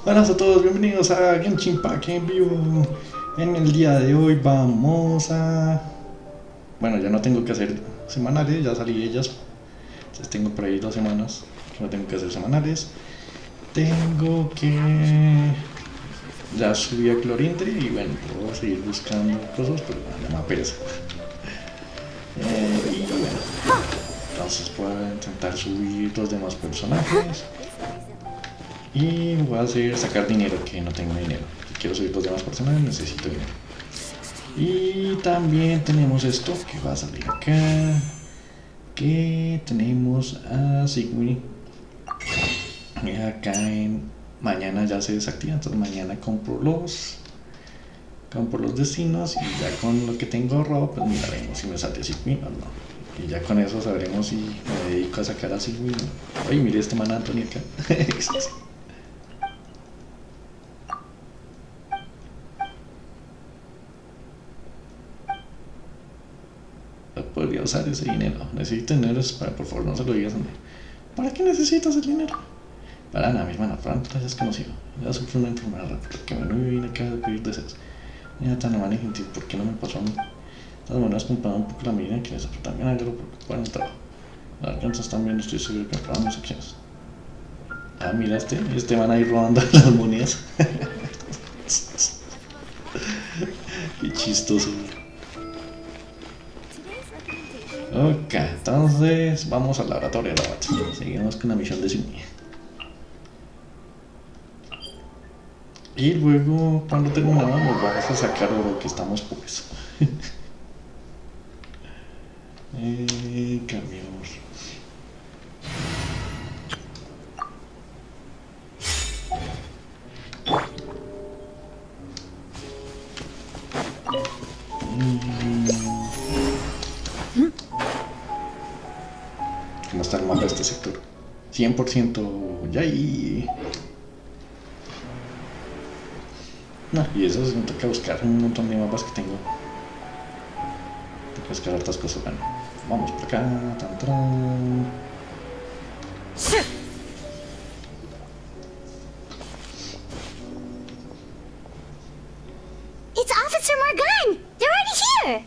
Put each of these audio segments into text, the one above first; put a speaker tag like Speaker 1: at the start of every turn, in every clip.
Speaker 1: Hola a todos, bienvenidos a Genshin en vivo. En el día de hoy vamos a... Bueno, ya no tengo que hacer semanales, ya salí de ellas. Entonces tengo por ahí 2 semanas que no tengo que hacer semanales. Tengo que... Ya subí a Clorindre y bueno, puedo seguir buscando cosas, pero ya me da pereza. Y bueno, entonces puedo intentar subir los demás personajes. Y voy a sacar dinero, que no tengo dinero. Si quiero subir los demás personajes necesito dinero. Y también tenemos esto que va a salir acá. Que tenemos a Sigui. Acá en... Mañana ya se desactiva, entonces mañana compro los destinos y ya con lo que tengo ahorrado pues miraremos si me sale Sigui o no. Y ya con eso sabremos si me dedico a sacar a Sigui o no. Ay, mire este man Antonio acá. Podría usar ese dinero. Necesito dinero para, por favor, no se lo digas a nadie. ¿Para qué necesitas el dinero? Para nada, mi hermana, pronto te hayas conocido. Ya sufrí una enfermedad rápida, que me vine acá a pedir deseos. Mira tan amable y gentil, ¿por qué no me pasó a mí? De todas maneras, compraron un poco la medida que les apretan bien algo por el trabajo. Las alcanzas también, estoy seguro que compramos acciones. Ah, mira este van a ir robando las monedas. Qué chistoso. Ok, entonces vamos al laboratorio de la seguimos con la misión de Simi. Y luego, cuando terminamos, nos vamos a sacar oro, que estamos pobres. Cambiamos. ¿Cómo está el mapa de este sector? 100% ya y... No, y eso me toca buscar un montón de mapas que tengo. Tengo que buscar otras cosas. Bueno, vamos por acá. Tan, tan.
Speaker 2: It's Officer Morgan! They're already here!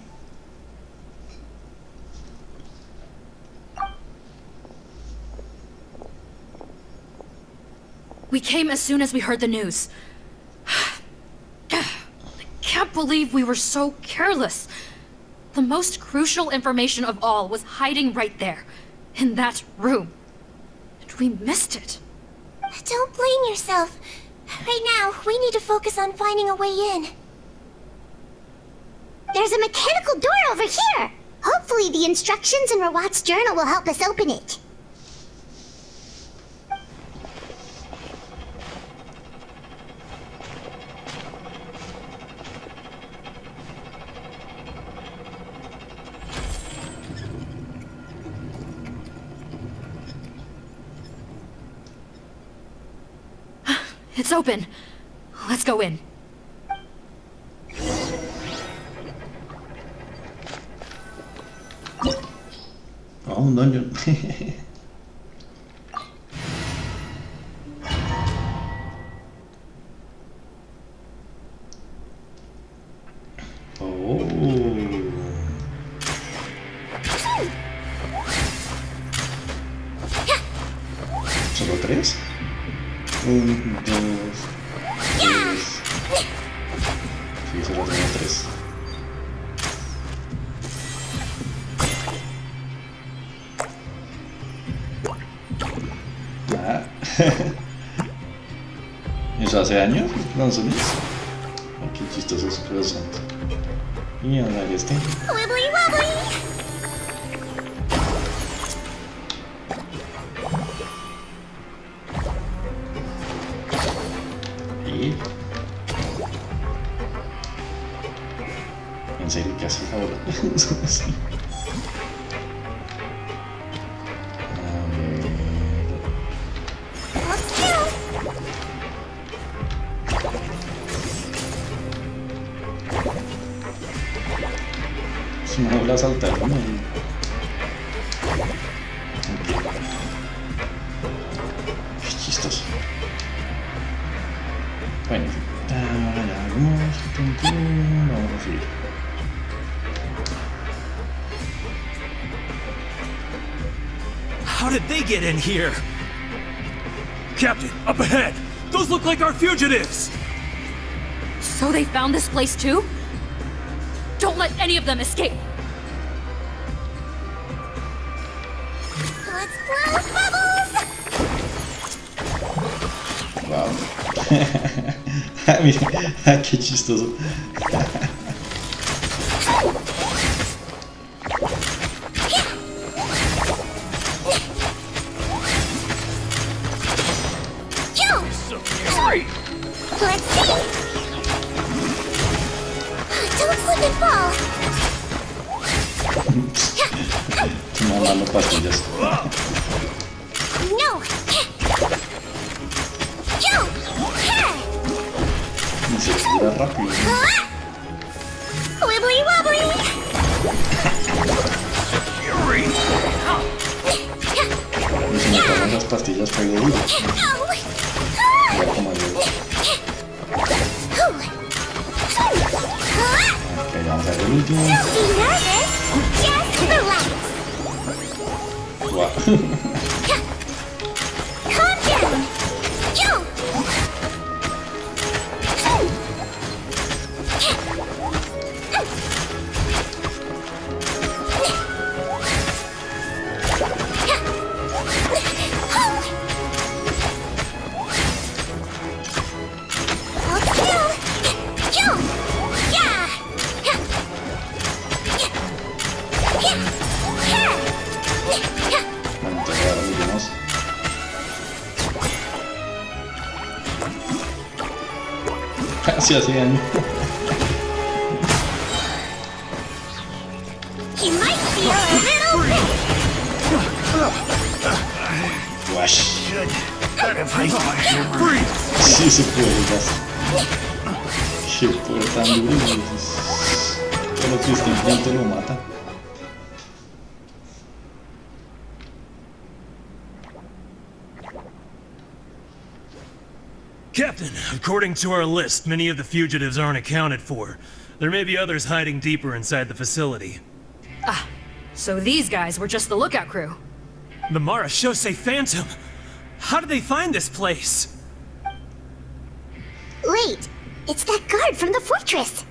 Speaker 3: We came as soon as we heard the news. I can't believe we were so careless. The most crucial information of all was hiding right there, in that room. And we missed it.
Speaker 2: Don't blame yourself. Right now, we need to focus on finding a way in. There's a mechanical door over here! Hopefully the instructions in Rawat's journal will help us open it.
Speaker 3: It's open. Let's go in.
Speaker 1: Oh, un dungeon. Oh. ¿Solo 3? 1, 2, 3. Sí, solo tengo 3. Ah. ¿Eso hace años? ¿No son eso? Oh, qué chistoso es su corazón. Y ahora este.
Speaker 2: Wibbly wobbly!
Speaker 1: Y... ¿En serio qué haces ahora? Sí. Si me vuelve a saltar, ¿no? Qué chistoso. Bueno, ya vamos, vamos a seguir.
Speaker 4: How did they get in here? Captain, up ahead! Those look like our fugitives!
Speaker 3: So they found this place too? Don't let any of them escape!
Speaker 2: Let's blow bubbles!
Speaker 1: Wow. Mira, qué chistoso.
Speaker 2: Let's see! Don't slip and fall!
Speaker 1: Tomando pastillas.
Speaker 2: No!
Speaker 1: Se cura rápido.
Speaker 2: Wibbly wobbly!
Speaker 1: Y si me toman las pastillas pego duro. Ya como yo. Ok, vamos a ver el último.
Speaker 2: Don't be nervous! Just relax!
Speaker 1: Wow.
Speaker 2: Calm down! Jump!
Speaker 1: Bueno, entonces ahora miremos. Casi hacían.
Speaker 2: You might feel a little bit.
Speaker 1: Wash.
Speaker 4: Breathe!
Speaker 1: Sí se puede, qué por tan duro. Pero que este implante lo mata.
Speaker 4: Captain, according to our list, many of the fugitives aren't accounted for. There may be others hiding deeper inside the facility.
Speaker 3: So these guys were just the lookout crew.
Speaker 4: The Marashose Phantom! How did they find this place?
Speaker 2: Wait, it's that guard from the fortress.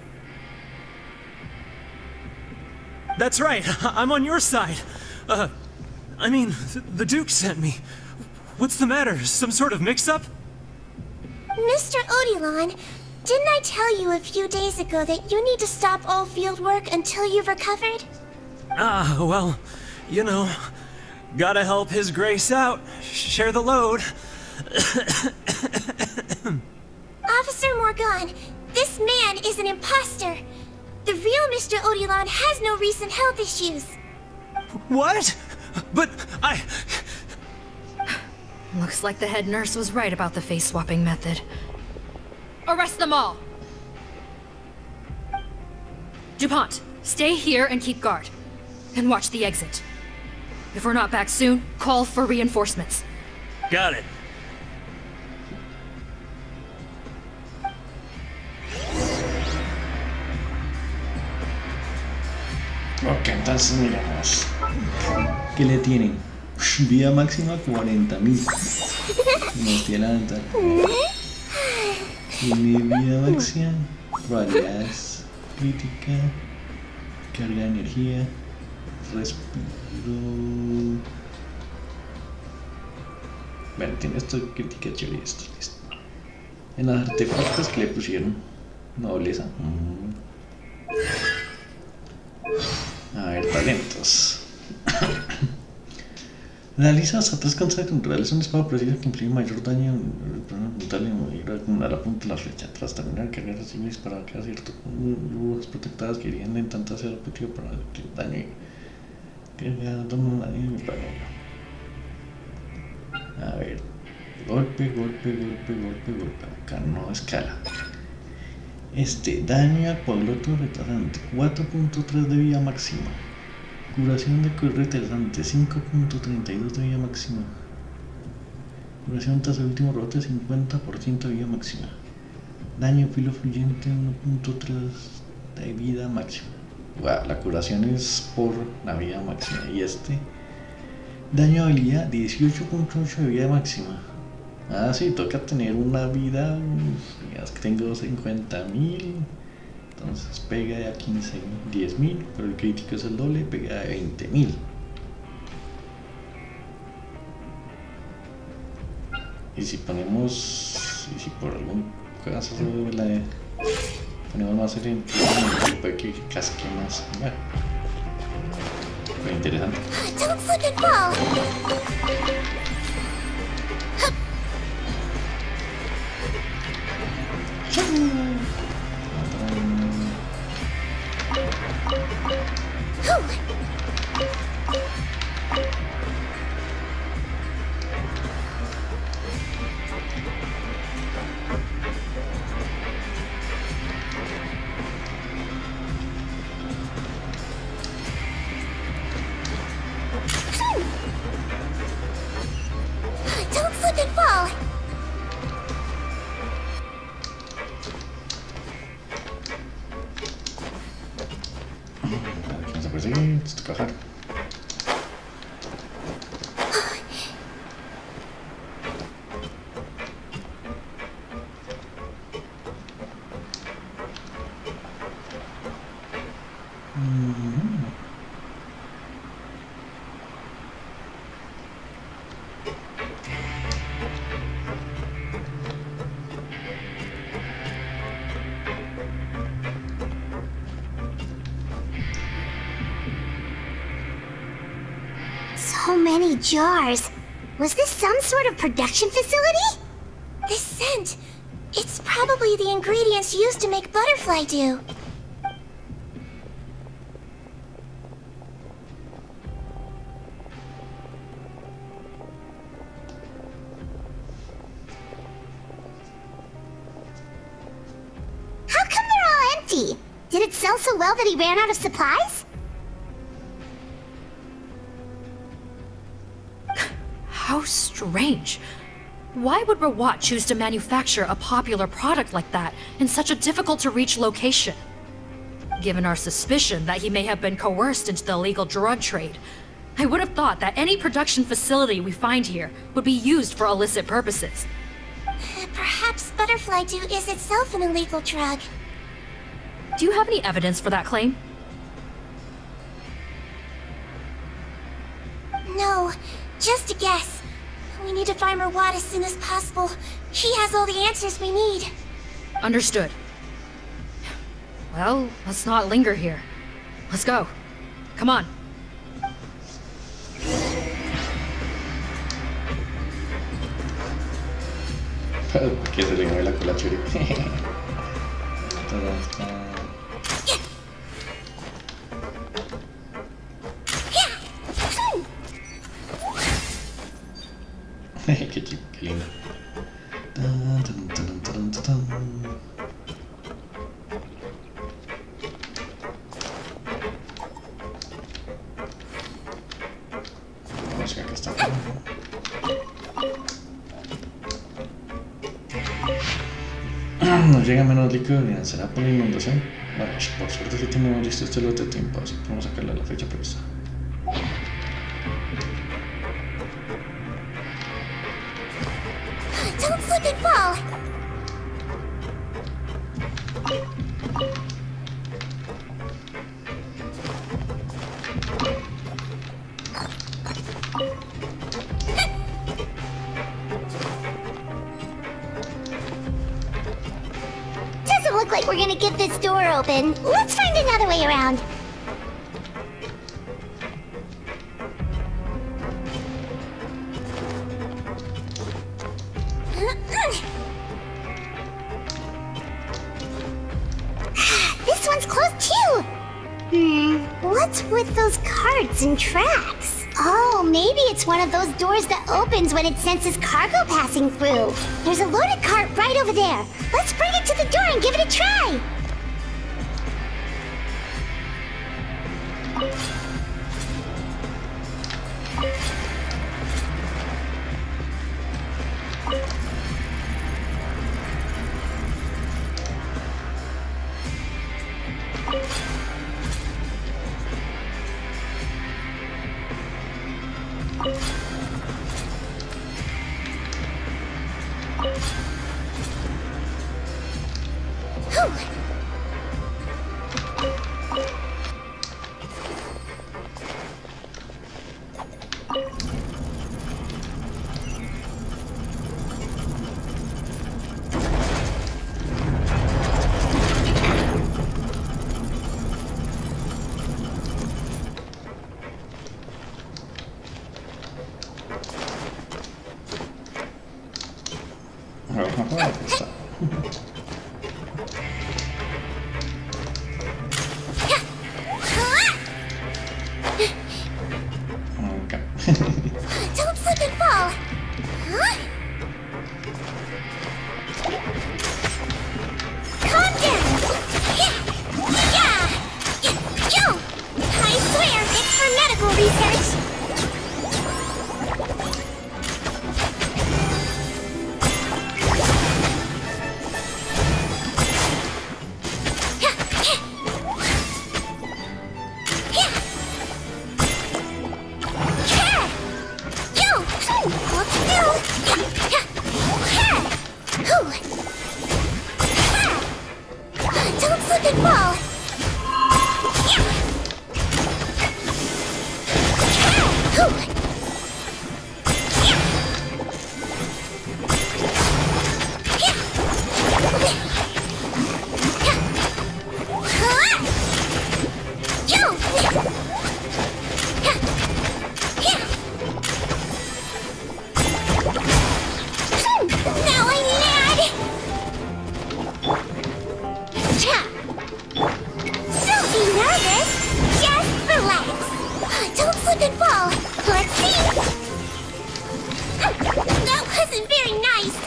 Speaker 4: That's right, I'm on your side. I mean, the Duke sent me. What's the matter? Some sort of mix-up?
Speaker 2: Mr. Odilon, didn't I tell you a few days ago that you need to stop all field work until you've recovered?
Speaker 4: Well, you know, gotta help His Grace out, share the load.
Speaker 2: Officer Morgan, this man is an imposter. The real Mr. Odilon has no recent health issues.
Speaker 4: What? But
Speaker 3: Looks like the head nurse was right about the face-swapping method. Arrest them all! DuPont, stay here and keep guard. And watch the exit. If we're not back soon, call for reinforcements.
Speaker 4: got it.
Speaker 1: Ok, entonces miramos. ¿Qué le tienen? Vida máxima 40.000. Nos tiene la ventana. Tiene vida máxima, probabilidades crítica, carga de energía, respiro. Bueno, tiene esto de crítica chévere y esto listo. En los artefactos que le pusieron, nobleza. A ver, talentos. Realizas ataques contraculturales, una espada precisa que inflige mayor daño brutal y acumular a punto la flecha. Tras terminar de cargar, recibe disparar cada cierto luces protectadas que irían de intentar hacer objetivo para el daño y que toma daño en el daño. A ver, golpe. Acá no escala. Daño al puebloto retardante, 4.3 de vida máxima. Curación de retardante, 5.32 de vida máxima. Curación tras el último rebote, 50% de vida máxima. Daño filo fluyente 1.3 de vida máxima. Wow, la curación es por la vida máxima. Y daño de habilidad 18.8 de vida máxima. Ah, sí, toca tener una vida. Digamos que tengo 50.000. Entonces pega a 15.000, 10.000. Pero el crítico es el doble, pega a 20.000. Y si ponemos. Y si por algún caso ponemos más el empleo, puede que casque más. Bueno, fue interesante.
Speaker 2: Don't slip and fall! Don't slip and fall!
Speaker 1: Vamos a perseguir, esto cajar.
Speaker 2: So many jars. Was this some sort of production facility? This scent. It's probably the ingredients used to make butterfly dew. How come they're all empty? Did it sell so well that he ran out of supplies?
Speaker 3: How strange. Why would Rawat choose to manufacture a popular product like that in such a difficult-to-reach location? Given our suspicion that he may have been coerced into the illegal drug trade, I would have thought that any production facility we find here would be used for illicit purposes.
Speaker 2: Perhaps butterfly dew is itself an illegal drug.
Speaker 3: Do you have any evidence for that claim?
Speaker 2: No, just a guess. We need to find Rawat as soon as possible. He has all the answers we need.
Speaker 3: Understood. Well, let's not linger here. Let's go. Come on.
Speaker 1: Que se le mueve la cola churi. Qué chico, qué lindo. Vamos a ver qué está. Nos llega menos líquido, ¿será por la inundación? Bueno, por suerte sí tenemos listo este lote de tiempo, así que vamos a sacarle la fecha prevista.
Speaker 2: Don't slip and fall! Doesn't look like we're gonna get this door open. Let's find another way around. This one's closed too. What's with those carts and tracks? Oh, maybe it's one of those doors that opens when it senses cargo passing through. There's a loaded cart right over there. Let's bring it to the door and give it a try. Don't slip and fall! Huh? Calm down! Yo! I swear, it's for medical research! Don't slip and fall! Now I'm mad! Don't be nervous! Just relax! Don't slip and fall! Let's see! That wasn't very nice!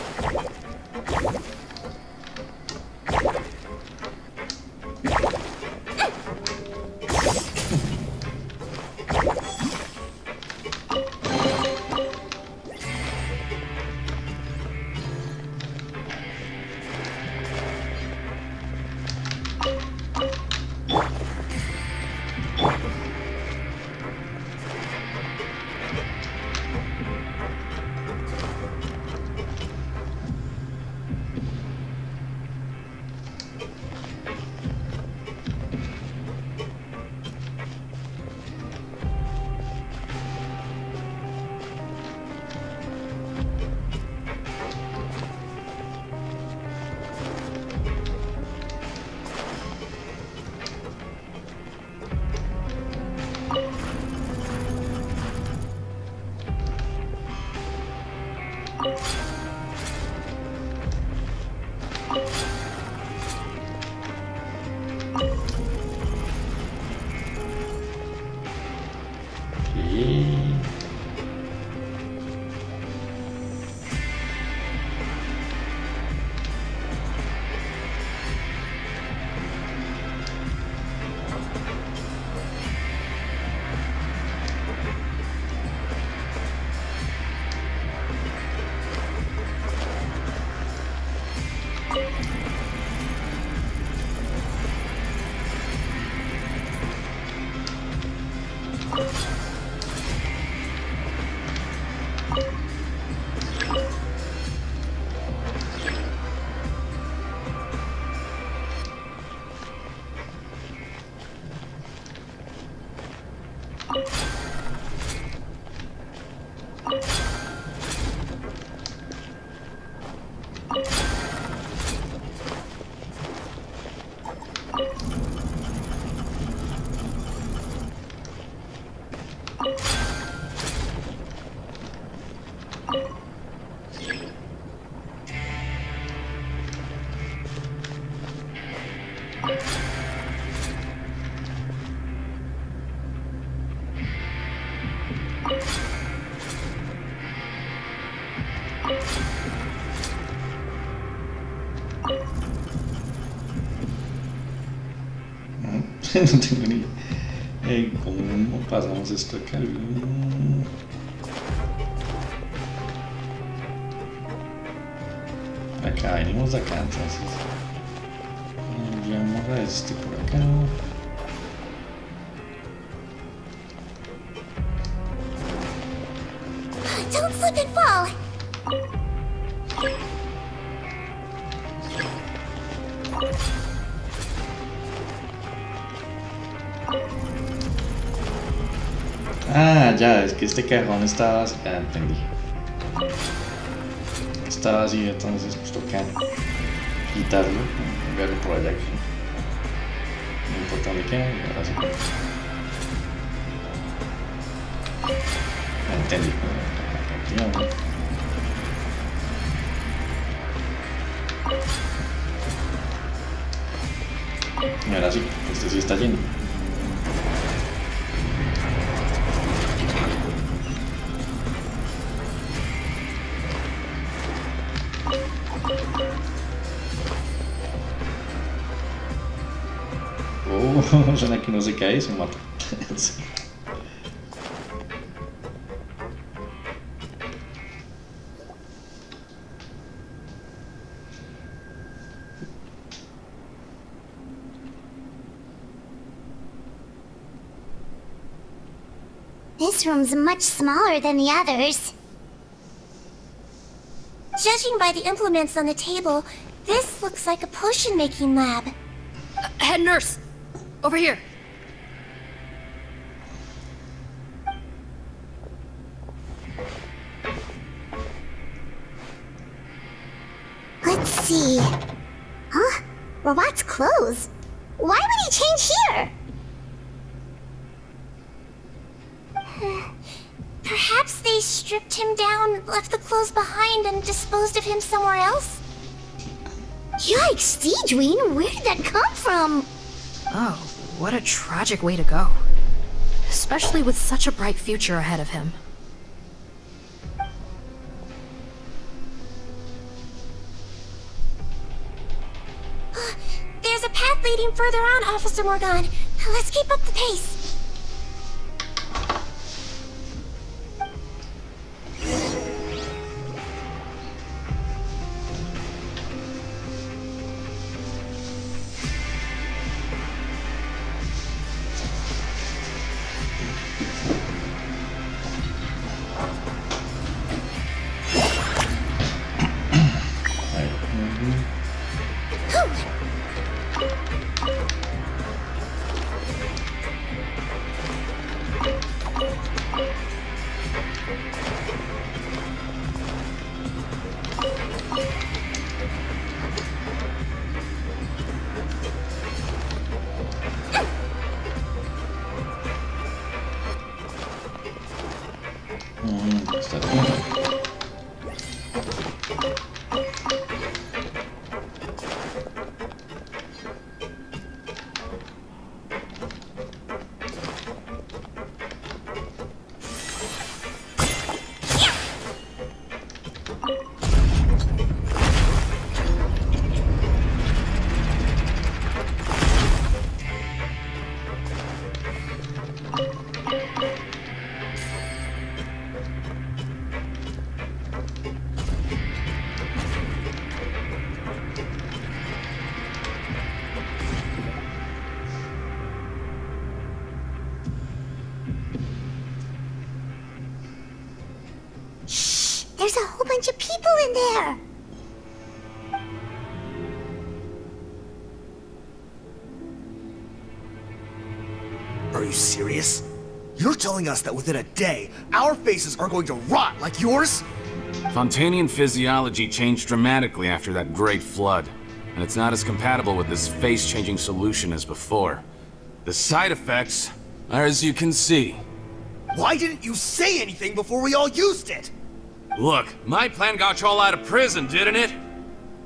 Speaker 1: No tengo ni idea. ¿Cómo pasamos esto acá? Acá, venimos de acá entonces. Enviamos a este por acá.
Speaker 2: Don't slip and fall!
Speaker 1: ya, es que este cajón estaba así. Ah, entendí. Estaba así, entonces pues toca quitarlo. Verlo por allá aquí. No importa dónde quede, ahora sí. Entendí. Continuamos. Y ahora sí, este sí está lleno. Oh, suena que no se cae y se mata. Sí.
Speaker 2: This room's much smaller than the others. Judging by the implements on the table, this looks like a potion-making lab.
Speaker 3: Head nurse! Over here!
Speaker 2: Let's see. Huh? Robot's clothes? Why would he change here? Perhaps they stripped him down, left the clothes behind, and disposed of him somewhere else? Yikes, Deedween, where did that come from?
Speaker 3: Oh, what a tragic way to go. Especially with such a bright future ahead of him.
Speaker 2: There's a path leading further on, Officer Morgan. Let's keep up the pace.
Speaker 1: Está bien.
Speaker 2: There's a whole bunch of people in there.
Speaker 5: Are you serious? You're telling us that within a day, our faces are going to rot like yours?
Speaker 6: Fontanian physiology changed dramatically after that great flood, and it's not as compatible with this face-changing solution as before. The side effects are as you can see.
Speaker 5: Why didn't you say anything before we all used it?
Speaker 6: Look, my plan got you all out of prison, didn't it?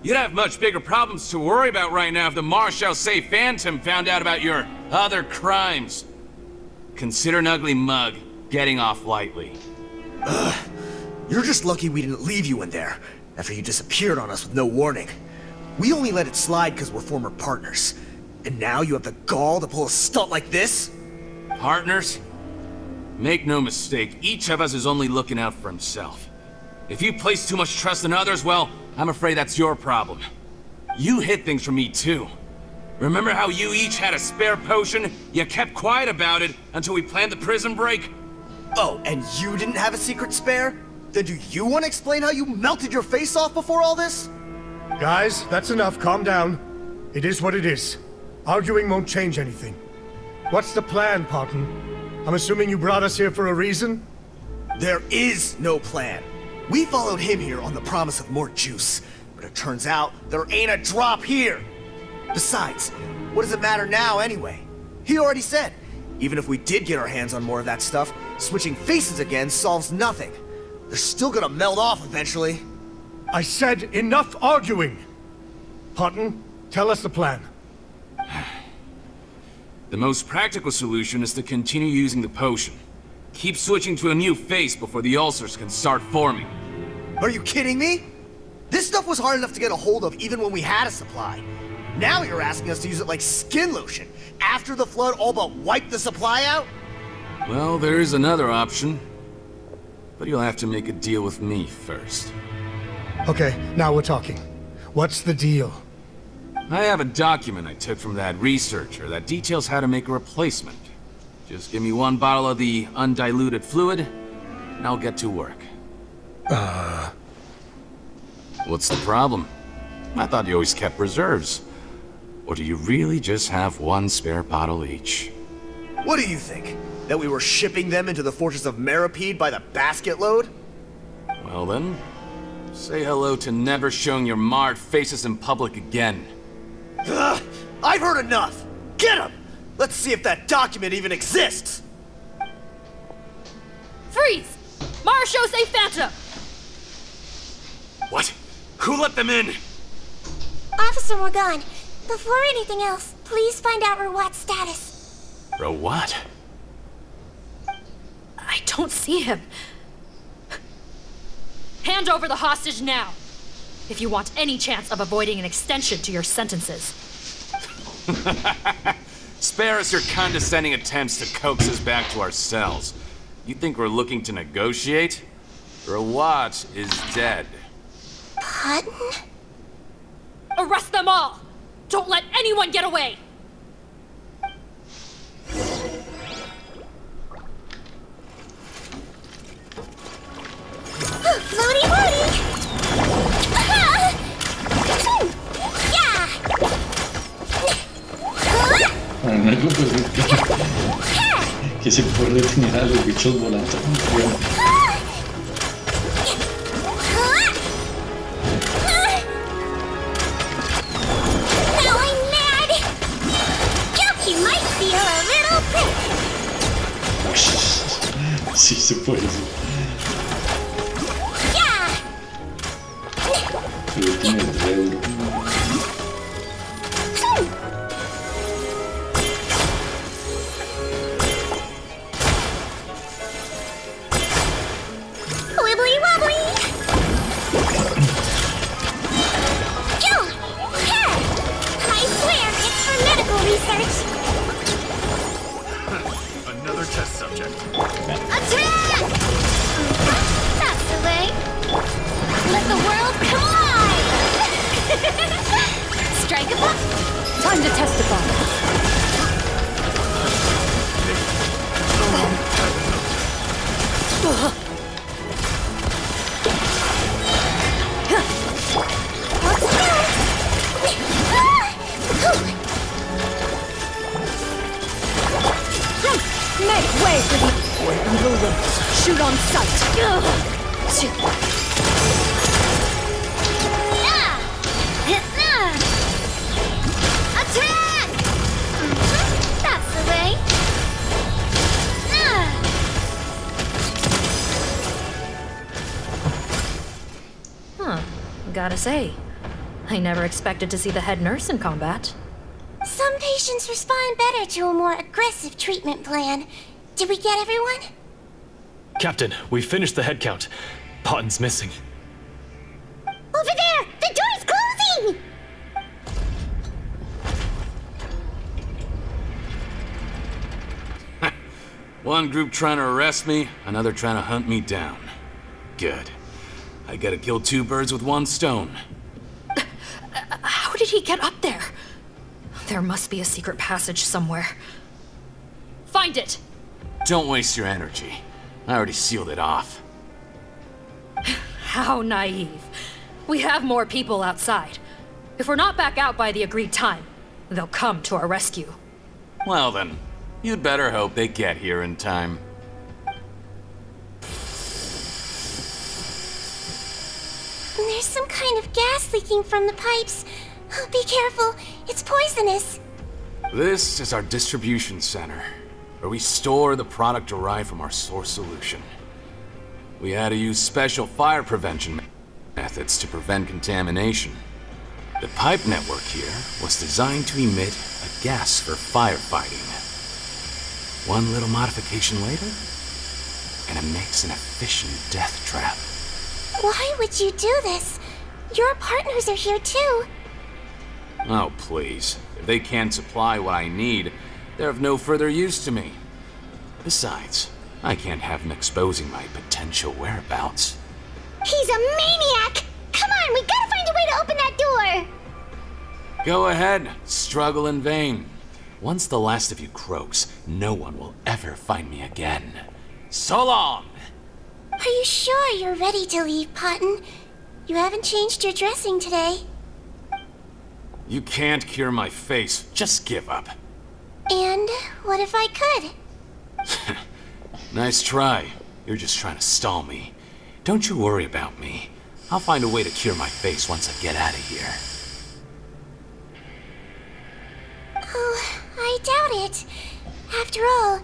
Speaker 6: You'd have much bigger problems to worry about right now if the Marshal Say Phantom found out about your other crimes. Consider an ugly mug getting off lightly.
Speaker 5: You're just lucky we didn't leave you in there, after you disappeared on us with no warning. We only let it slide because we're former partners. And now you have the gall to pull a stunt like this?
Speaker 6: Partners? Make no mistake, each of us is only looking out for himself. If you place too much trust in others, well, I'm afraid that's your problem. You hid things from me too. Remember how you each had a spare potion? You kept quiet about it until we planned the prison break?
Speaker 5: Oh, and you didn't have a secret spare? Then do you want to explain how you melted your face off before all this?
Speaker 7: Guys, that's enough. Calm down. It is what it is. Arguing won't change anything. What's the plan, Parton? I'm assuming you brought us here for a reason?
Speaker 5: There is no plan. We followed him here on the promise of more juice, but it turns out there ain't a drop here. Besides, what does it matter now anyway? He already said, even if we did get our hands on more of that stuff, switching faces again solves nothing. They're still gonna melt off eventually.
Speaker 7: I said enough arguing! Hutton, tell us the plan.
Speaker 6: The most practical solution is to continue using the potion. Keep switching to a new face before the ulcers can start forming.
Speaker 5: Are you kidding me? This stuff was hard enough to get a hold of even when we had a supply. Now you're asking us to use it like skin lotion, after the flood all but wiped the supply out?
Speaker 6: Well, there is another option. But you'll have to make a deal with me first.
Speaker 7: Okay, now we're talking. What's the deal?
Speaker 6: I have a document I took from that researcher that details how to make a replacement. Just give me one bottle of the undiluted fluid, and I'll get to work. What's the problem? I thought you always kept reserves. Or do you really just have one spare bottle each?
Speaker 5: What do you think? That we were shipping them into the fortress of Meripede by the basket load?
Speaker 6: Well then, say hello to never showing your marred faces in public again.
Speaker 5: Ugh, I've heard enough! Get him! Let's see if that document even exists!
Speaker 3: Freeze! Marshall, say Phantom!
Speaker 6: What? Who let them in?
Speaker 2: Officer Morgan, before anything else, please find out Rawat's status.
Speaker 6: Rawat?
Speaker 3: I don't see him. Hand over the hostage now, if you want any chance of avoiding an extension to your sentences.
Speaker 6: Spare us your condescending attempts to coax us back to our cells. You think we're looking to negotiate? Rawat is dead.
Speaker 2: Hutton?
Speaker 3: Arrest them all! Don't let anyone get away!
Speaker 2: Floaty woody! Yeah!
Speaker 1: Bueno, algo pues que se puede tener a los bichos volando. Bueno,
Speaker 2: Now I'm mad! Guilty might feel a little prick.
Speaker 1: sí se puede.
Speaker 2: Yeah!
Speaker 1: Pero tiene el dedo.
Speaker 2: Wibbly wobbly! Yo! Here! I swear it's for medical research!
Speaker 7: Another test subject.
Speaker 2: Attack! That's the way! Let the world come alive! Strike a buck!
Speaker 3: Time to testify. Make way for the order of the limbs. Shoot on sight.
Speaker 2: Attack! That's the way.
Speaker 3: Huh. Gotta say, I never expected to see the head nurse in combat.
Speaker 2: Some patients respond better to a more aggressive treatment plan. Did we get everyone?
Speaker 4: Captain, we finished the head count. Potten's missing.
Speaker 2: Over there! The door's closing!
Speaker 6: One group trying to arrest me, another trying to hunt me down. Good. I gotta kill two birds with one stone.
Speaker 3: How did he get up there? There must be a secret passage somewhere. Find it!
Speaker 6: Don't waste your energy. I already sealed it off.
Speaker 3: How naive. We have more people outside. If we're not back out by the agreed time, they'll come to our rescue.
Speaker 6: Well then, You'd better hope they get here in time.
Speaker 2: There's some kind of gas leaking from the pipes. Oh, be careful, it's poisonous.
Speaker 6: This is our distribution center, where we store the product derived from our source solution. We had to use special fire prevention methods to prevent contamination. The pipe network here was designed to emit a gas for firefighting. One little modification later, and it makes an efficient death trap.
Speaker 2: Why would you do this? Your partners are here too.
Speaker 6: Oh, please. If they can't supply what I need, they're of no further use to me. Besides, I can't have them exposing my potential whereabouts.
Speaker 2: He's a maniac! Come on, we gotta find a way to open that door!
Speaker 6: Go ahead, struggle in vain. Once the last of you croaks, no one will ever find me again. So long!
Speaker 2: Are you sure you're ready to leave, Potton? You haven't changed your dressing today.
Speaker 6: You can't cure my face, just give up.
Speaker 2: And what if I could?
Speaker 6: Nice try. You're just trying to stall me. Don't you worry about me. I'll find a way to cure my face once I get out of here.
Speaker 2: Oh, I doubt it. After all,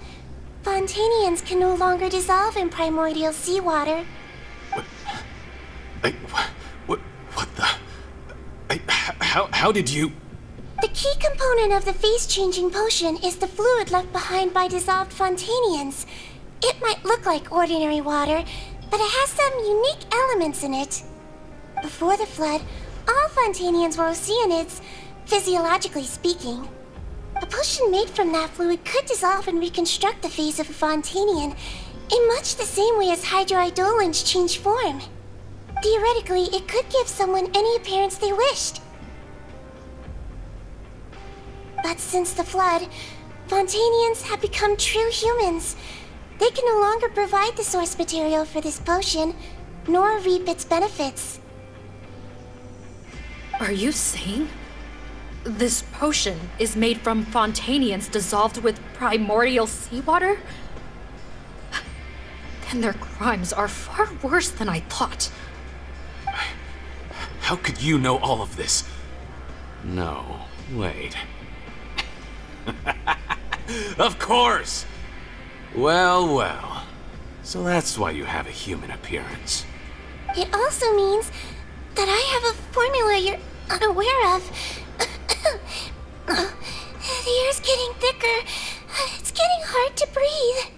Speaker 2: Fontanians can no longer dissolve in primordial seawater.
Speaker 6: What the? How did you?
Speaker 2: The key component of the face-changing potion is the fluid left behind by dissolved Fontanians. It might look like ordinary water, but it has some unique elements in it. Before the flood, all Fontanians were oceanids, physiologically speaking. A potion made from that fluid could dissolve and reconstruct the face of a Fontanian in much the same way as hydroidolins change form. Theoretically, it could give someone any appearance they wished. But since the flood, Fontanians have become true humans. They can no longer provide the source material for this potion, nor reap its benefits.
Speaker 3: Are you saying this potion is made from Fontanians dissolved with primordial seawater? Then their crimes are far worse than I thought.
Speaker 6: How could you know all of this? No, wait. Of course! Well, well. So that's why you have a human appearance.
Speaker 2: It also means that I have a formula you're unaware of. The air's getting thicker. It's getting hard to breathe.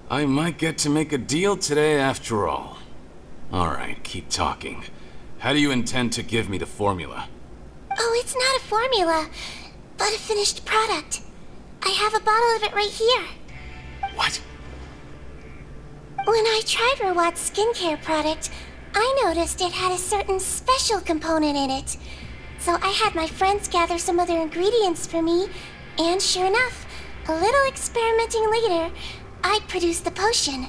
Speaker 6: I might get to make a deal today after all. Alright, keep talking. How do you intend to give me the formula?
Speaker 2: Oh, it's not a formula, but a finished product. I have a bottle of it right here.
Speaker 6: What?
Speaker 2: When I tried Rawat's skincare product, I noticed it had a certain special component in it. So I had my friends gather some other ingredients for me, and sure enough, a little experimenting later, I'd produced the potion.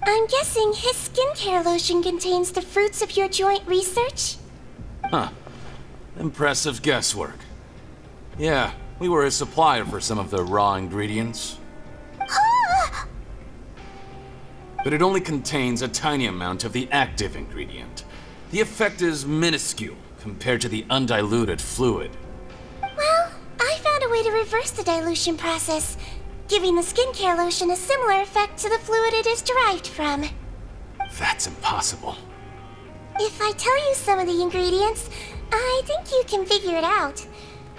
Speaker 2: I'm guessing his skincare lotion contains the fruits of your joint research?
Speaker 6: Huh. Impressive guesswork. Yeah, we were a supplier for some of the raw ingredients. But it only contains a tiny amount of the active ingredient. The effect is minuscule compared to the undiluted fluid.
Speaker 2: Well, I found a way to reverse the dilution process, giving the skincare lotion a similar effect to the fluid it is derived from.
Speaker 6: That's impossible.
Speaker 2: If I tell you some of the ingredients, I think you can figure it out.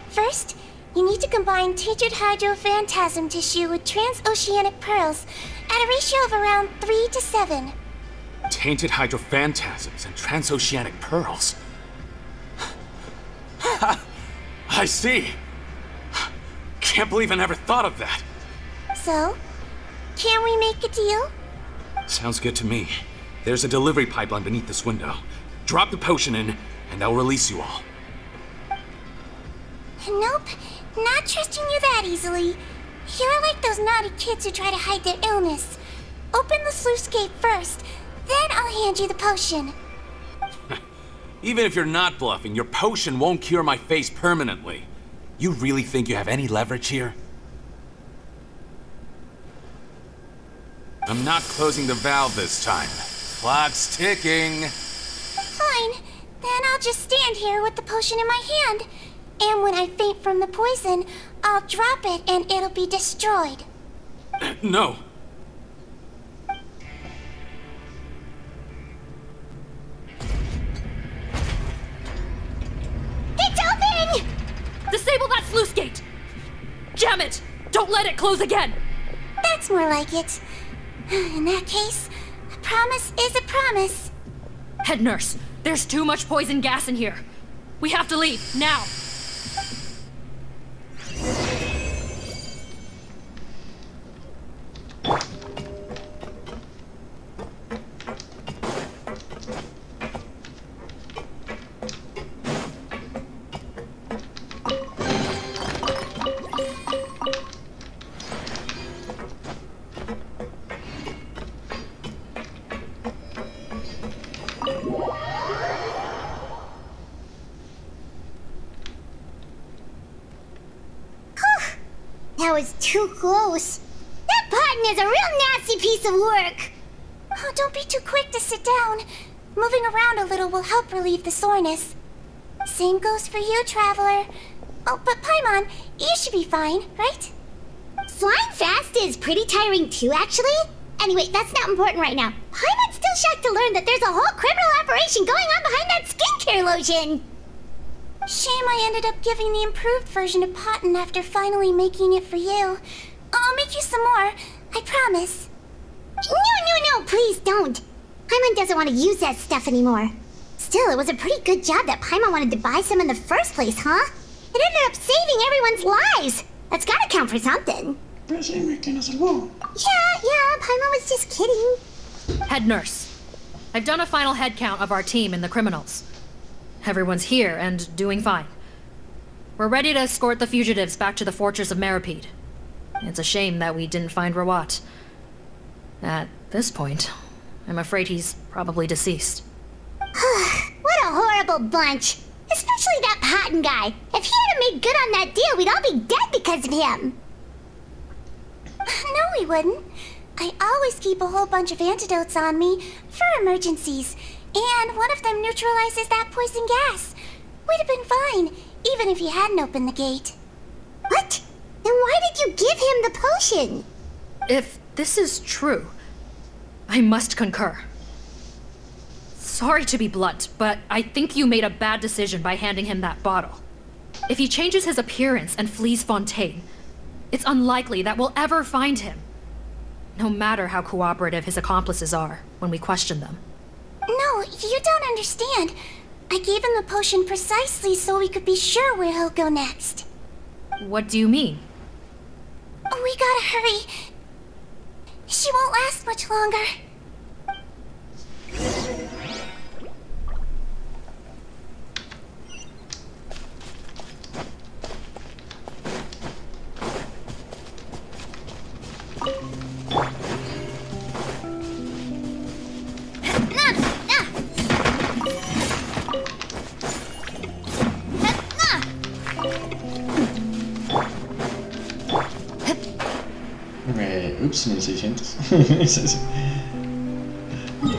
Speaker 2: First, you need to combine tainted hydrophantasm tissue with transoceanic pearls at a ratio of around 3 to 7.
Speaker 6: Tainted hydrophantasms and transoceanic pearls. I see. Can't believe I never thought of that.
Speaker 2: So, can we make a deal?
Speaker 6: Sounds good to me. There's a delivery pipeline beneath this window. Drop the potion in, and I'll release you all.
Speaker 2: Nope, not trusting you that easily. You're like those naughty kids who try to hide their illness. Open the sluice gate first, Then I'll hand you the potion.
Speaker 6: Even if you're not bluffing, your potion won't cure my face permanently. You really think you have any leverage here? I'm not closing the valve this time. Clock's ticking.
Speaker 2: Fine. Then I'll just stand here with the potion in my hand. And when I faint from the poison, I'll drop it and it'll be destroyed.
Speaker 6: No.
Speaker 2: It's open!
Speaker 3: Disable that sluice gate! Jam it! Don't let it close again!
Speaker 2: That's more like it. In that case, a promise is a promise.
Speaker 3: Head nurse, there's too much poison gas in here. We have to leave, now!
Speaker 2: That was too close. That button is a real nasty piece of work. Oh, don't be too quick to sit down. Moving around a little will help relieve the soreness. Same goes for you, Traveler. Oh, but Paimon, you should be fine, right? Flying fast is pretty tiring too, actually. Anyway, that's not important right now. Paimon's still shocked to learn that there's a whole criminal operation going on behind that skincare lotion. Shame I ended up giving the improved version to Potten after finally making it for you. I'll make you some more, I promise. No, please don't. Paimon doesn't want to use that stuff anymore. Still, it was a pretty good job that Paimon wanted to buy some in the first place, huh? It ended up saving everyone's lives. That's gotta count for something.
Speaker 1: Pero sí, que no salvó.
Speaker 2: Yeah, Paimon was just kidding.
Speaker 3: Head nurse, I've done a final head count of our team and the criminals. Everyone's here and doing fine. We're ready to escort the fugitives back to the fortress of Meripede. It's a shame that we didn't find Rawat. At this point, I'm afraid he's probably deceased.
Speaker 2: What a horrible bunch. Especially that Potten guy. If he hadn't made good on that deal, we'd all be dead because of him. No, we wouldn't. I always keep a whole bunch of antidotes on me for emergencies. And one of them neutralizes that poison gas. We'd have been fine, even if you hadn't opened the gate. What? Then why did you give him the potion?
Speaker 3: If this is true, I must concur. Sorry to be blunt, but I think you made a bad decision by handing him that bottle. If he changes his appearance and flees Fontaine, it's unlikely that we'll ever find him. No matter how cooperative his accomplices are when we question them.
Speaker 2: No, you don't understand. I gave him the potion precisely so we could be sure where he'll go next.
Speaker 3: What do you mean?
Speaker 2: We gotta hurry. She won't last much longer.
Speaker 1: Ups, 1600. Es así.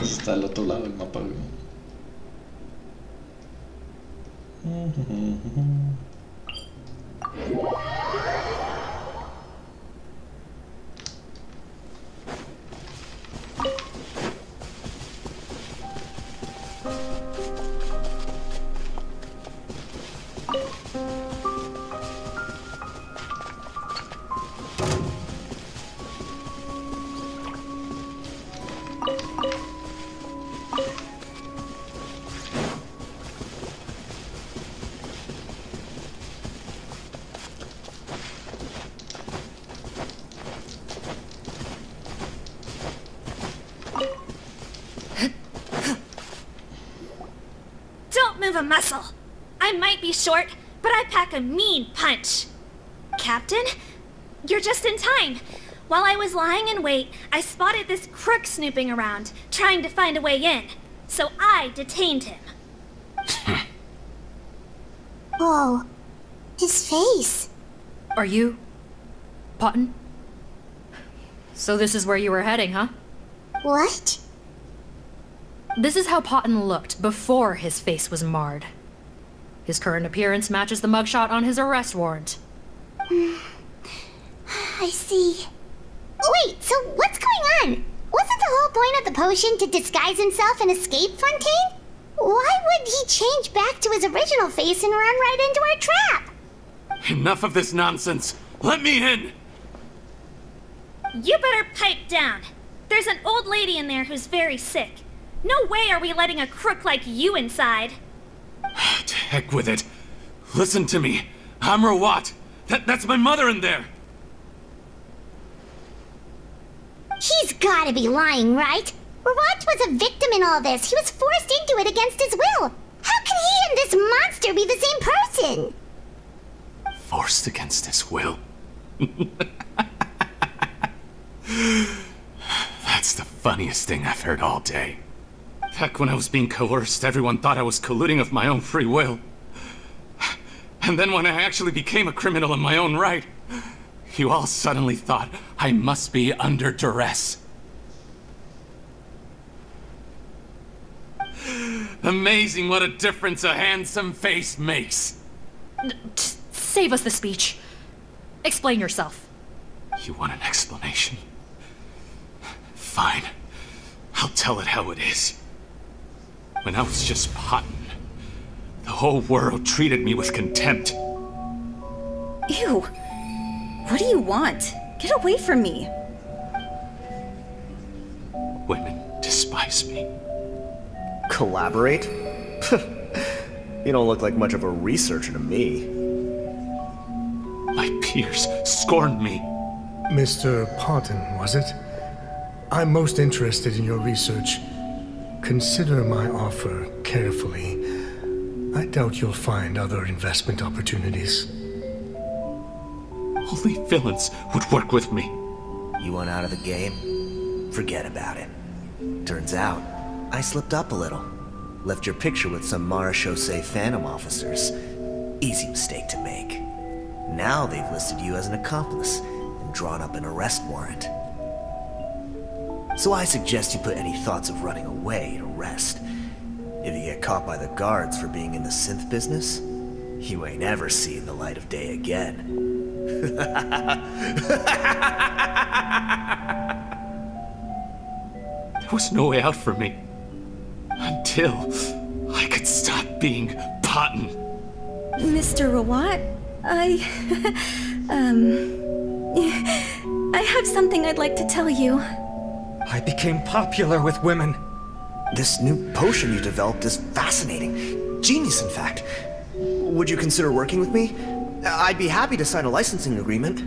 Speaker 1: Está al otro lado del mapa.
Speaker 8: Don't move a muscle. I might be short, but I pack a mean punch. Captain, you're just in time. While I was lying in wait, I spotted this crook snooping around, trying to find a way in. So I detained him.
Speaker 2: Whoa. His face.
Speaker 3: Are you... Potton? So this is where you were heading, huh?
Speaker 2: What?
Speaker 3: This is how Potton looked before his face was marred. His current appearance matches the mugshot on his arrest warrant.
Speaker 2: I see. Wait, so what's going on? Wasn't the whole point of the potion to disguise himself and escape Fontaine? Why would he change back to his original face and run right into our trap?
Speaker 6: Enough of this nonsense. Let me in!
Speaker 8: You better pipe down. There's an old lady in there who's very sick. No way are we letting a crook like you inside.
Speaker 6: To heck with it. Listen to me. I'm Rawat. That's my mother in there.
Speaker 2: He's gotta be lying, right? Rawat was a victim in all this. He was forced into it against his will. How can he and this monster be the same person?
Speaker 6: Forced against his will. That's the funniest thing I've heard all day. Back when I was being coerced, everyone thought I was colluding of my own free will. And then when I actually became a criminal in my own right, you all suddenly thought I must be under duress. Amazing what a difference a handsome face makes.
Speaker 3: Save us the speech. Explain yourself.
Speaker 6: You want an explanation? Fine. I'll tell it how it is. When I was just Potton, the whole world treated me with contempt.
Speaker 9: Ew. What do you want? Get away from me.
Speaker 6: Women despise me.
Speaker 5: Collaborate? You don't look like much of a researcher to me.
Speaker 6: My peers scorned me.
Speaker 7: Mr. Potton, was it? I'm most interested in your research. Consider my offer carefully. I doubt you'll find other investment opportunities.
Speaker 6: Only villains would work with me.
Speaker 5: You want out of the game? Forget about it. Turns out, I slipped up a little. Left your picture with some Marechaussee Phantom officers. Easy mistake to make. Now they've listed you as an accomplice and drawn up an arrest warrant. So I suggest you put any thoughts of running away to rest. If you get caught by the guards for being in the synth business, you ain't ever seen the light of day again.
Speaker 6: There was no way out for me. Until I could stop being Potton.
Speaker 9: Mr. Rawat, I have something I'd like to tell you.
Speaker 4: I became popular with women.
Speaker 5: This new potion you developed is fascinating. Genius, in fact. Would you consider working with me? I'd be happy to sign a licensing agreement.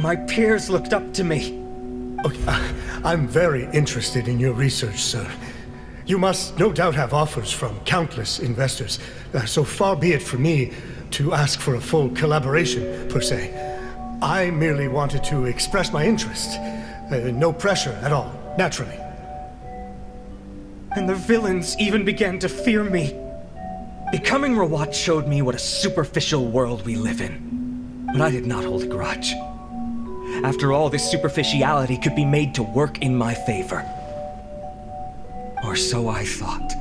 Speaker 4: My peers looked up to me.
Speaker 7: I'm very interested in your research, sir. You must no doubt have offers from countless investors, so far be it from me to ask for a full collaboration, per se. I merely wanted to express my interest. No pressure at all, naturally.
Speaker 4: And the villains even began to fear me. Becoming Rawat showed me what a superficial world we live in. But I did not hold a grudge. After all, this superficiality could be made to work in my favor. Or so I thought.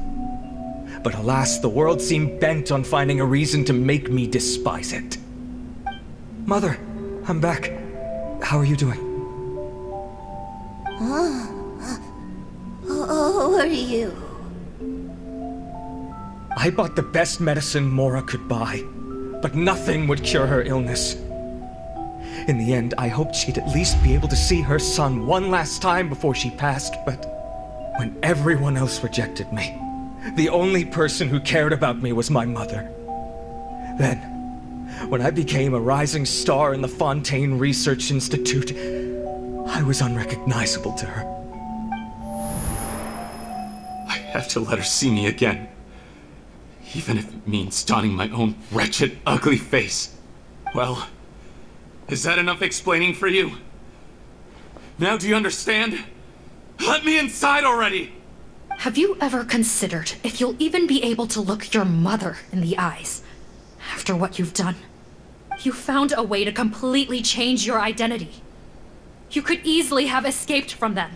Speaker 4: But alas, the world seemed bent on finding a reason to make me despise it. Mother, I'm back. How are you doing?
Speaker 2: Who are you?
Speaker 4: I bought the best medicine Mora could buy, but nothing would cure her illness. In the end, I hoped she'd at least be able to see her son one last time before she passed, but when everyone else rejected me, the only person who cared about me was my mother. Then, when I became a rising star in the Fontaine Research Institute, I was unrecognizable to her.
Speaker 6: I have to let her see me again. Even if it means donning my own wretched, ugly face. Well, Is that enough explaining for you? Now do you understand? Let me inside already!
Speaker 3: Have you ever considered if you'll even be able to look your mother in the eyes after what you've done? You found a way to completely change your identity. You could easily have escaped from them.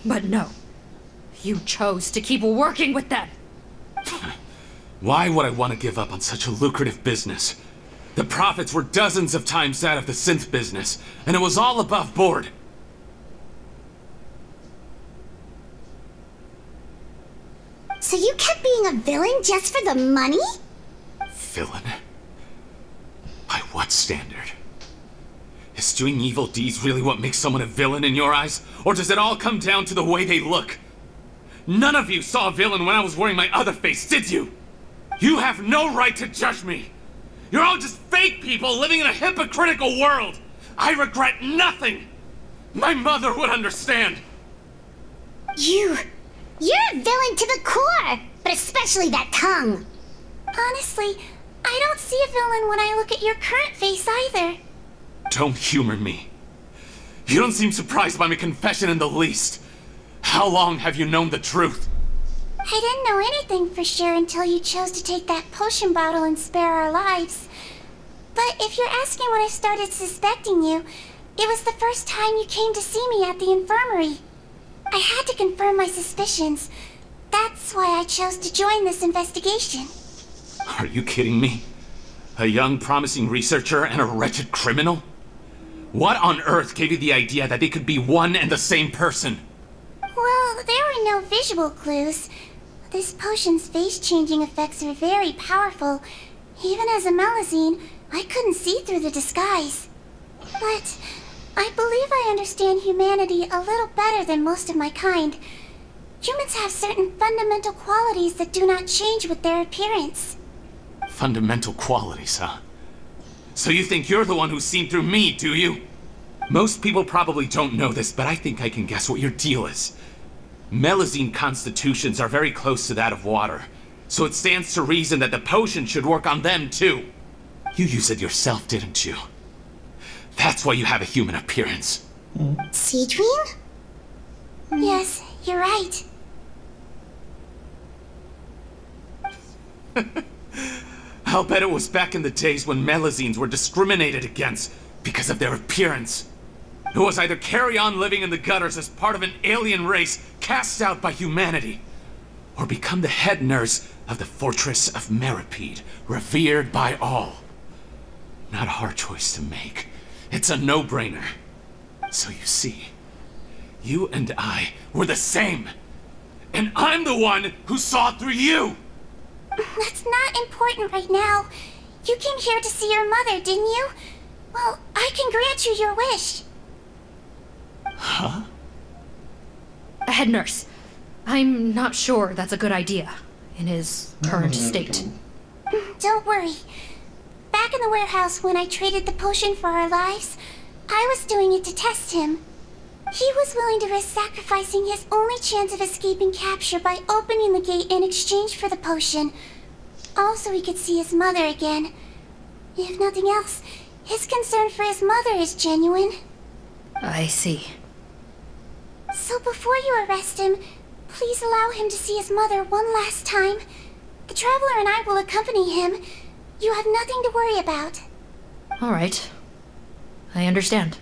Speaker 3: But no. You chose to keep working with them.
Speaker 6: Why would I want to give up on such a lucrative business? The profits were dozens of times that of the synth business, and it was all above board.
Speaker 2: So you kept being a villain just for the money?
Speaker 6: Villain? By what standard? Is doing evil deeds really what makes someone a villain in your eyes? Or does it all come down to the way they look? None of you saw a villain when I was wearing my other face, did you? You have no right to judge me! You're all just fake people living in a hypocritical world! I regret nothing! My mother would understand!
Speaker 2: You're a villain to the core, but especially that tongue. Honestly, I don't see a villain when I look at your current face either.
Speaker 6: Don't humor me. You don't seem surprised by my confession in the least. How long have you known the truth?
Speaker 2: I didn't know anything for sure until you chose to take that potion bottle and spare our lives. But if you're asking when I started suspecting you, it was the first time you came to see me at the infirmary. I had to confirm my suspicions. That's why I chose to join this investigation.
Speaker 6: Are you kidding me? A young, promising researcher and a wretched criminal? What on earth gave you the idea that they could be one and the same person?
Speaker 2: Well, there were no visual clues. This potion's face-changing effects are very powerful. Even as a melusine, I couldn't see through the disguise. But I believe I understand humanity a little better than most of my kind. Humans have certain fundamental qualities that do not change with their appearance.
Speaker 6: Fundamental qualities, huh? So you think you're the one who's seen through me, do you? Most people probably don't know this, but I think I can guess what your deal is. Melusine constitutions are very close to that of water, so it stands to reason that the potion should work on them too. You use it yourself, didn't you? That's why you have a human appearance.
Speaker 2: Seedween? Yes, you're right.
Speaker 6: I'll bet it was back in the days when melusines were discriminated against because of their appearance. It was either carry on living in the gutters as part of an alien race cast out by humanity, or become the head nurse of the fortress of Meripede, revered by all. Not a hard choice to make. It's a no-brainer. So you see, you and I were the same. And I'm the one who saw through you!
Speaker 2: That's not important right now. You came here to see your mother, didn't you? Well, I can grant you your wish.
Speaker 6: Huh?
Speaker 3: Head nurse, I'm not sure that's a good idea in his current state.
Speaker 2: Don't worry. Back in the warehouse when I traded the potion for our lives, I was doing it to test him. He was willing to risk sacrificing his only chance of escaping capture by opening the gate in exchange for the potion. Also, he could see his mother again. If nothing else, his concern for his mother is genuine.
Speaker 3: I see.
Speaker 2: So before you arrest him, please allow him to see his mother one last time. The Traveler and I will accompany him. You have nothing to worry about.
Speaker 3: All right. I understand.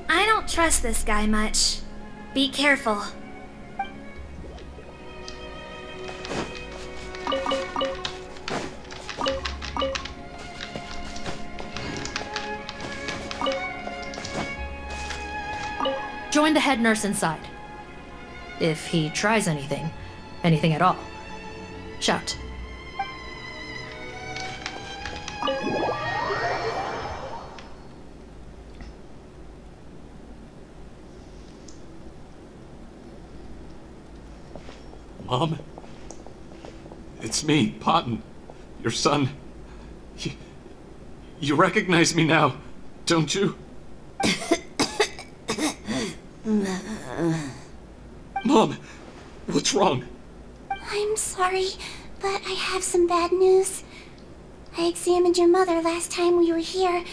Speaker 8: I don't trust this guy much. Be careful.
Speaker 3: Join the head nurse inside. If he tries anything at all, shout.
Speaker 6: Mom? It's me, Potton. Your son. You recognize me now, don't you? Mom, what's wrong?
Speaker 2: I'm sorry, but I have some bad news. I examined your mother last time we were here,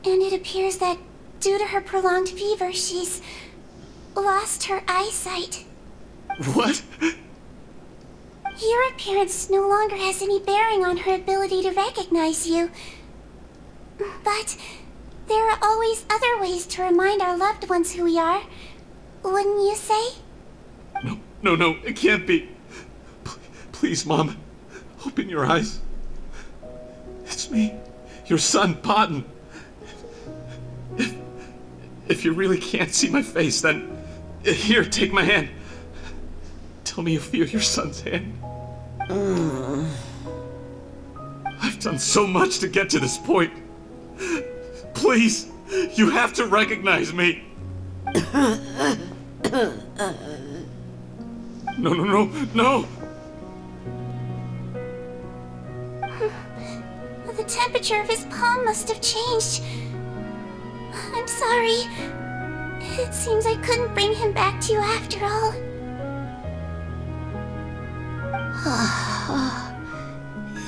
Speaker 2: and it appears that due to her prolonged fever, she's lost her eyesight.
Speaker 6: What?
Speaker 2: Your appearance no longer has any bearing on her ability to recognize you. But there are always other ways to remind our loved ones who we are. Wouldn't you say?
Speaker 6: No, it can't be. Please, Mom, open your eyes. It's me, your son, Potton. If you really can't see my face, then here, take my hand. Tell me you feel your son's hand. I've done so much to get to this point. Please, you have to recognize me. No.
Speaker 2: The temperature of his palm must have changed. I'm sorry. It seems I couldn't bring him back to you after all.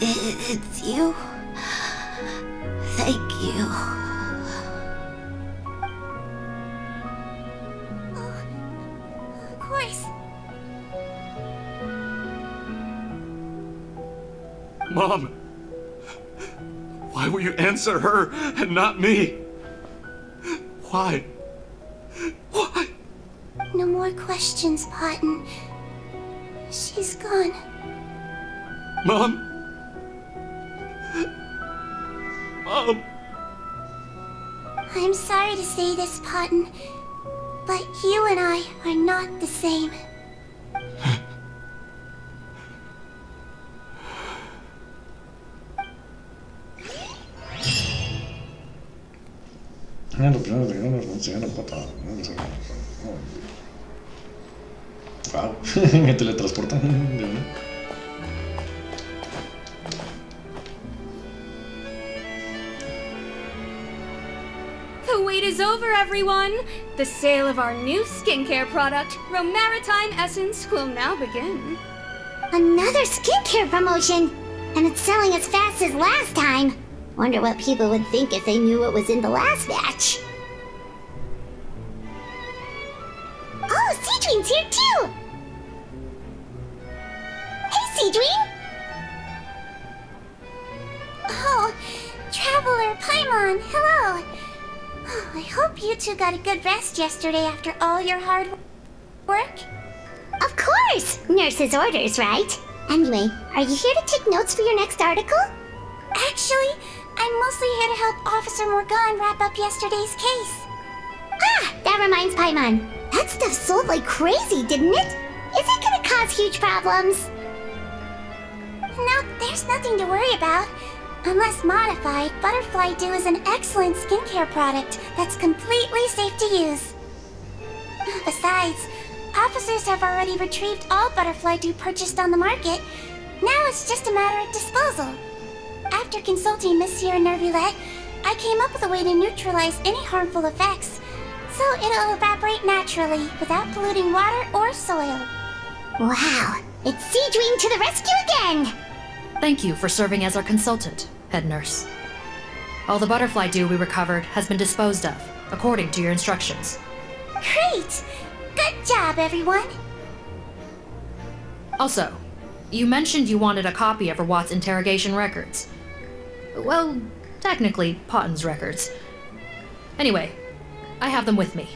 Speaker 10: It's you. Thank you.
Speaker 2: Of course.
Speaker 6: Mom, why will you answer her and not me? Why?
Speaker 2: No more questions, Potton. She's gone.
Speaker 6: Mom?
Speaker 2: I'm sorry to say this, Potton, but you and I are not the same.
Speaker 1: Lo primero que nos enseñaron patada. Wow, me teletransportan.
Speaker 11: The wait is over, everyone! The sale of our new skincare product, Romaritime Essence, will now begin.
Speaker 2: Another skincare promotion! And it's selling as fast as last time. Wonder what people would think if they knew what was in the last batch. Oh, Seedream's here too! Hey, Seedream! Oh, Traveler Paimon, hello! Oh, I hope you two got a good rest yesterday after all your hard work. Of course! Nurse's orders, right? Anyway, are you here to take notes for your next article? Actually, I'm mostly here to help Officer Morgan wrap up yesterday's case. Ah, that reminds Paimon. That stuff sold like crazy, didn't it? Is it gonna cause huge problems? No, there's nothing to worry about. Unless modified, Butterfly Dew is an excellent skincare product that's completely safe to use. Besides, officers have already retrieved all Butterfly Dew purchased on the market. Now it's just a matter of disposal. After consulting Monsieur Nervulette, I came up with a way to neutralize any harmful effects, so it'll evaporate naturally without polluting water or soil. Wow, it's Seedream to the rescue again!
Speaker 3: Thank you for serving as our consultant, head nurse. All the butterfly dew we recovered has been disposed of, according to your instructions.
Speaker 2: Great! Good job, everyone!
Speaker 3: Also, you mentioned you wanted a copy of Rawat's interrogation records. Well, technically, Potton's records. Anyway, I have them with me.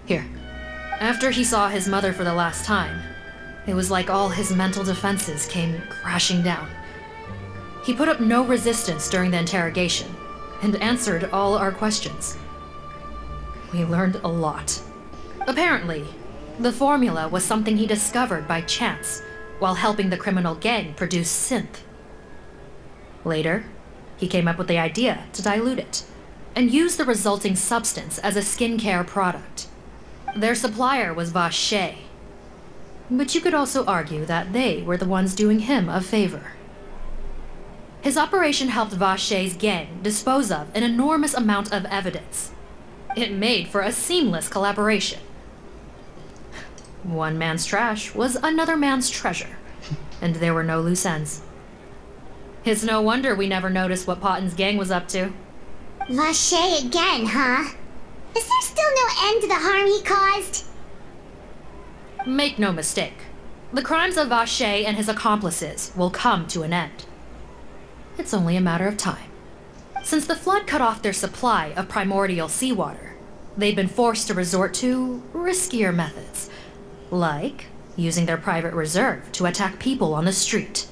Speaker 3: Here. After he saw his mother for the last time, it was like all his mental defenses came crashing down. He put up no resistance during the interrogation, and answered all our questions. We learned a lot. Apparently, the formula was something he discovered by chance while helping the criminal gang produce synth. Later, he came up with the idea to dilute it and use the resulting substance as a skincare product. Their supplier was Vache, but you could also argue that they were the ones doing him a favor. His operation helped Vache's gang dispose of an enormous amount of evidence. It made for a seamless collaboration. One man's trash was another man's treasure, and there were no loose ends. It's no wonder we never noticed what Potten's gang was up to.
Speaker 2: Vache again, huh? Is there still no end to the harm he caused?
Speaker 3: Make no mistake, the crimes of Vache and his accomplices will come to an end. It's only a matter of time. Since the flood cut off their supply of primordial seawater, they've been forced to resort to riskier methods, like using their private reserve to attack people on the street.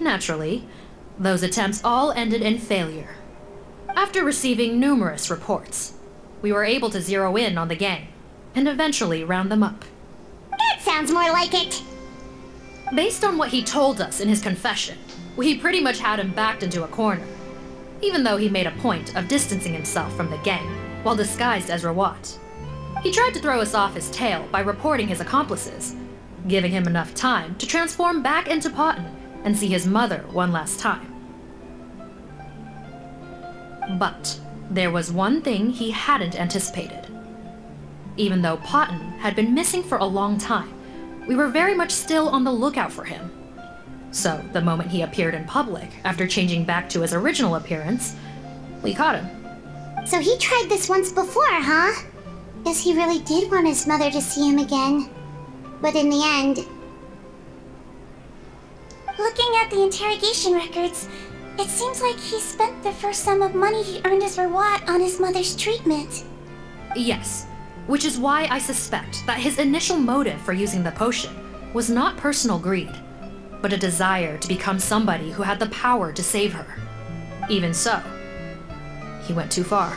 Speaker 3: Naturally, those attempts all ended in failure. After receiving numerous reports, we were able to zero in on the gang and eventually round them up.
Speaker 2: That sounds more like it.
Speaker 3: Based on what he told us in his confession, we pretty much had him backed into a corner, even though he made a point of distancing himself from the gang while disguised as Rawat. He tried to throw us off his tail by reporting his accomplices, giving him enough time to transform back into Potten and see his mother one last time. But there was one thing he hadn't anticipated. Even though Potten had been missing for a long time, we were very much still on the lookout for him. So the moment he appeared in public, after changing back to his original appearance, we caught him.
Speaker 2: So he tried this once before, huh? Guess he really did want his mother to see him again. But in the end...
Speaker 12: Looking at the interrogation records, it seems like he spent the first sum of money he earned as Rawat on his mother's treatment.
Speaker 3: Yes, which is why I suspect that his initial motive for using the potion was not personal greed, but a desire to become somebody who had the power to save her. Even so, he went too far.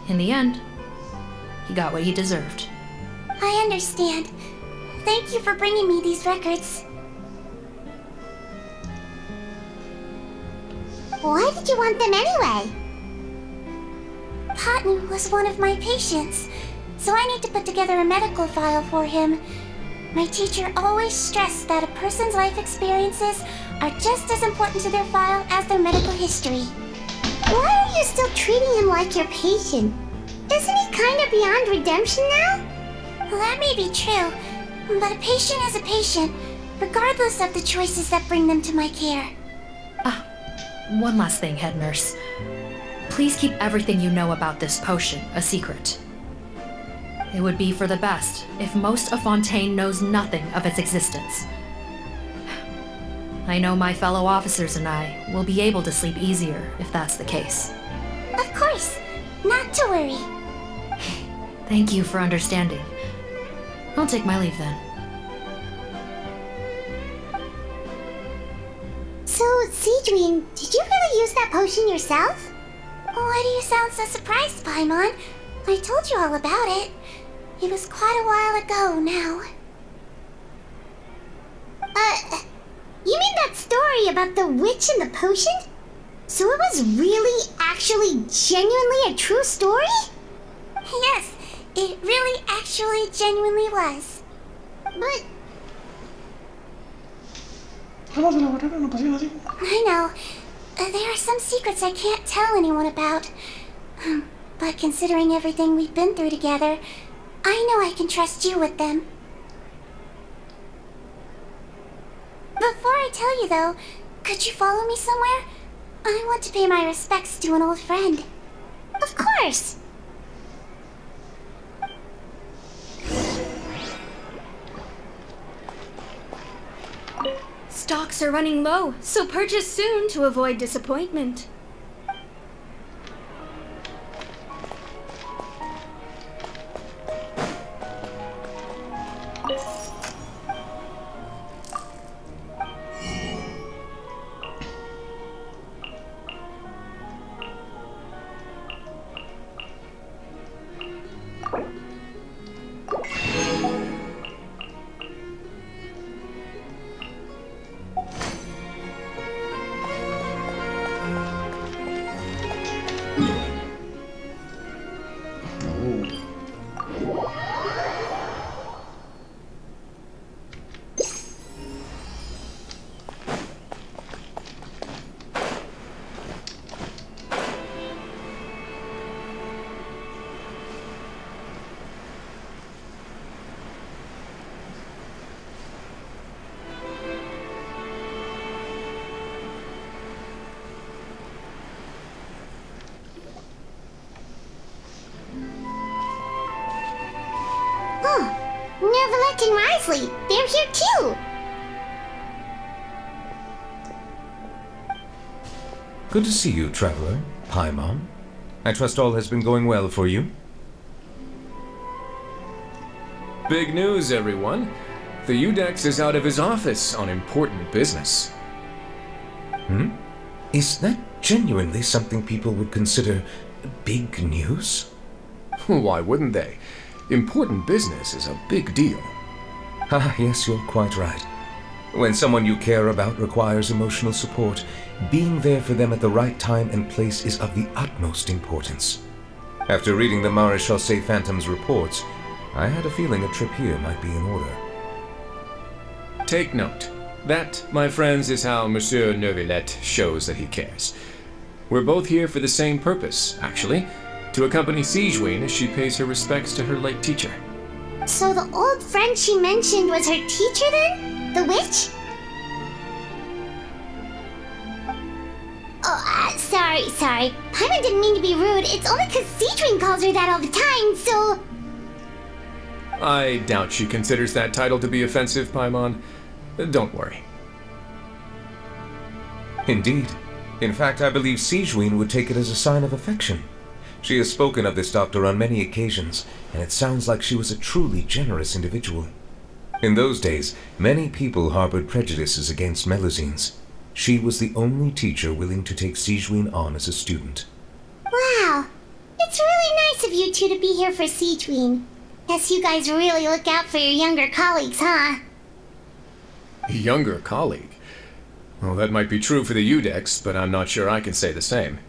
Speaker 3: In the end, he got what he deserved.
Speaker 12: I understand. Thank you for bringing me these records.
Speaker 2: Why did you want them anyway?
Speaker 12: Potten was one of my patients, so I need to put together a medical file for him. My teacher always stressed that a person's life experiences are just as important to their file as their medical history.
Speaker 2: Why are you still treating him like your patient? Isn't he kind of beyond redemption now?
Speaker 12: Well, that may be true, but a patient is a patient, regardless of the choices that bring them to my care.
Speaker 3: One last thing, head nurse. Please keep everything you know about this potion a secret. It would be for the best if most of Fontaine knows nothing of its existence. I know my fellow officers and I will be able to sleep easier if that's the case.
Speaker 12: Of course, not to worry.
Speaker 3: Thank you for understanding. I'll take my leave then.
Speaker 2: So, Cedrine, did you really use that potion yourself?
Speaker 12: Why do you sound so surprised, Paimon? I told you all about it. It was quite a while ago now.
Speaker 2: You mean that story about the witch and the potion? So it was really, actually, genuinely a true story?
Speaker 12: Yes, it really, actually, genuinely was.
Speaker 2: But...
Speaker 12: I know. There are some secrets I can't tell anyone about. But considering everything we've been through together, I know I can trust you with them. Before I tell you though, could you follow me somewhere? I want to pay my respects to an old friend.
Speaker 2: Of course!
Speaker 11: Stocks are running low, so purchase soon to avoid disappointment.
Speaker 2: Flint and Risley. They're here too.
Speaker 13: Good to see you, traveler. Paimon. I trust all has been going well for you.
Speaker 14: Big news, everyone. The Udex is out of his office on important business.
Speaker 13: Is that genuinely something people would consider big news?
Speaker 14: Why wouldn't they? Important business is a big deal.
Speaker 13: Ah, yes, you're quite right. When someone you care about requires emotional support, being there for them at the right time and place is of the utmost importance. After reading the Maréchal Phantom's reports, I had a feeling a trip here might be in order.
Speaker 14: Take note. That, my friends, is how Monsieur Neuvillette shows that he cares. We're both here for the same purpose, actually, to accompany Sigewinne as she pays her respects to her late teacher.
Speaker 2: So the old friend she mentioned was her teacher then? The witch? Oh, sorry. Paimon didn't mean to be rude. It's only because Sigewinne calls her that all the time, so...
Speaker 14: I doubt she considers that title to be offensive, Paimon. Don't worry.
Speaker 13: Indeed. In fact, I believe Sigewinne would take it as a sign of affection. She has spoken of this doctor on many occasions, and it sounds like she was a truly generous individual. In those days, many people harbored prejudices against Melusines. She was the only teacher willing to take Sigewinne on as a student.
Speaker 2: Wow. It's really nice of you two to be here for Sigewinne. Guess you guys really look out for your younger colleagues, huh?
Speaker 14: Younger colleague? Well, that might be true for the Udex, but I'm not sure I can say the same.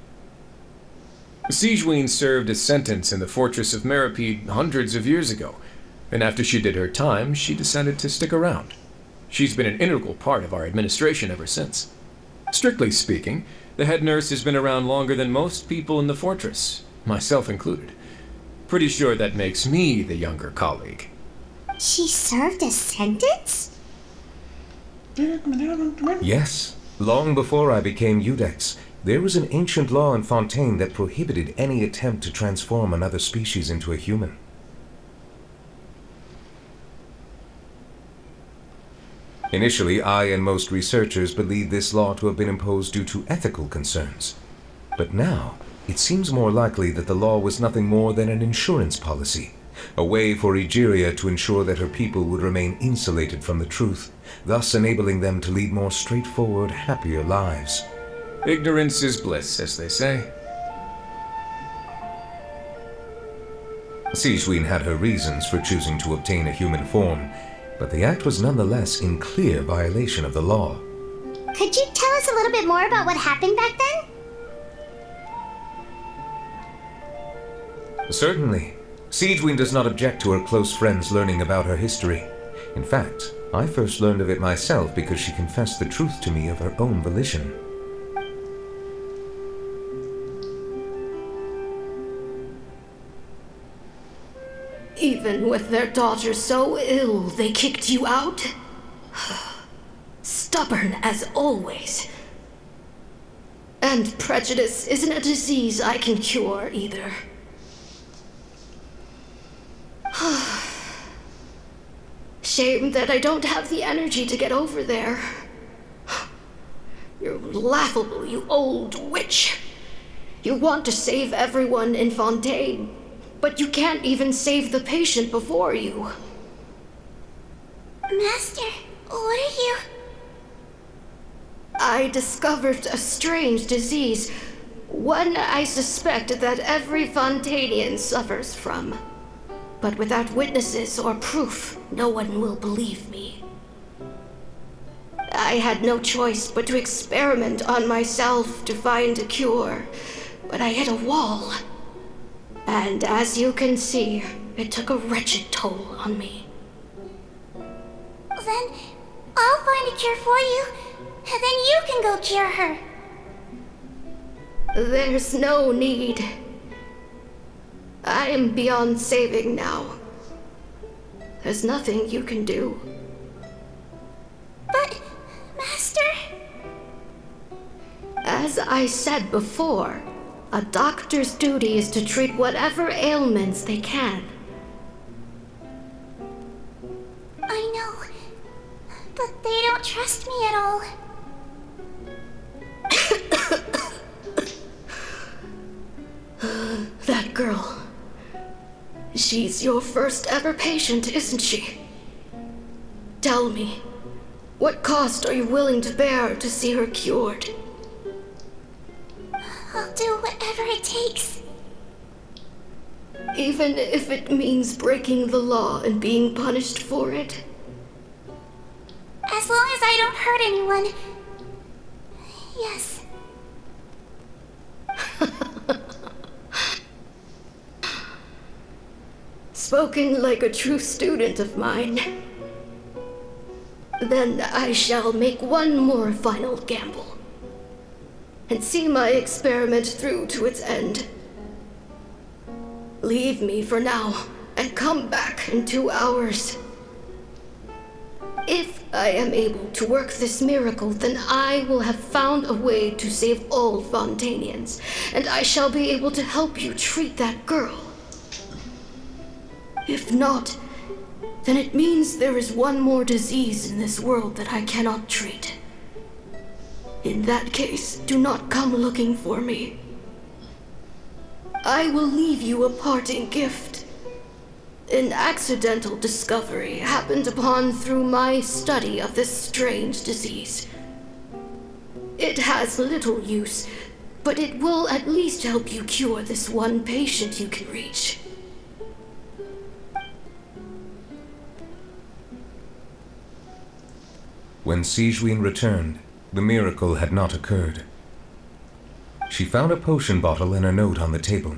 Speaker 14: Sigewinne served a sentence in the fortress of Meripede hundreds of years ago, and after she did her time, she decided to stick around. She's been an integral part of our administration ever since. Strictly speaking, the head nurse has been around longer than most people in the fortress, myself included. Pretty sure that makes me the younger colleague.
Speaker 2: She served a sentence?
Speaker 13: Yes. Long before I became Udex, there was an ancient law in Fontaine that prohibited any attempt to transform another species into a human. Initially, I and most researchers believed this law to have been imposed due to ethical concerns. But now, it seems more likely that the law was nothing more than an insurance policy, a way for Egeria to ensure that her people would remain insulated from the truth, thus enabling them to lead more straightforward, happier lives.
Speaker 14: Ignorance is bliss, as they say.
Speaker 13: Sigewinne had her reasons for choosing to obtain a human form, but the act was nonetheless in clear violation of the law.
Speaker 2: Could you tell us a little bit more about what happened back then?
Speaker 13: Certainly. Sigewinne does not object to her close friends learning about her history. In fact, I first learned of it myself because she confessed the truth to me of her own volition.
Speaker 15: Even with their daughter so ill, they kicked you out? Stubborn as always. And prejudice isn't a disease I can cure either. Shame that I don't have the energy to get over there. You're laughable, you old witch. You want to save everyone in Fontaine, but you can't even save the patient before you.
Speaker 12: Master, what are you...
Speaker 15: I discovered a strange disease, one I suspect that every Fontainian suffers from. But without witnesses or proof, no one will believe me. I had no choice but to experiment on myself to find a cure, but I hit a wall. And as you can see, it took a wretched toll on me.
Speaker 12: Then I'll find a cure for you, and then you can go cure her.
Speaker 15: There's no need. I am beyond saving now. There's nothing you can do.
Speaker 12: But, Master...
Speaker 15: As I said before, a doctor's duty is to treat whatever ailments they can.
Speaker 12: But they don't trust me at all.
Speaker 15: That girl. She's your first ever patient, isn't she? Tell me, what cost are you willing to bear to see her cured?
Speaker 12: I'll do whatever it takes.
Speaker 15: Even if it means breaking the law and being punished for it?
Speaker 12: As long as I don't hurt anyone. Yes.
Speaker 15: Spoken like a true student of mine. Then I shall make one more final gamble. And see my experiment through to its end. Leave me for now, and come back in 2 hours. If I am able to work this miracle, then I will have found a way to save all Fontanians, and I shall be able to help you treat that girl. If not, then it means there is one more disease in this world that I cannot treat. In that case, do not come looking for me. I will leave you a parting gift. An accidental discovery happened upon through my study of this strange disease. It has little use, but it will at least help you cure this one patient you can reach.
Speaker 13: When Sigewinne returned, the miracle had not occurred. She found a potion bottle and a note on the table.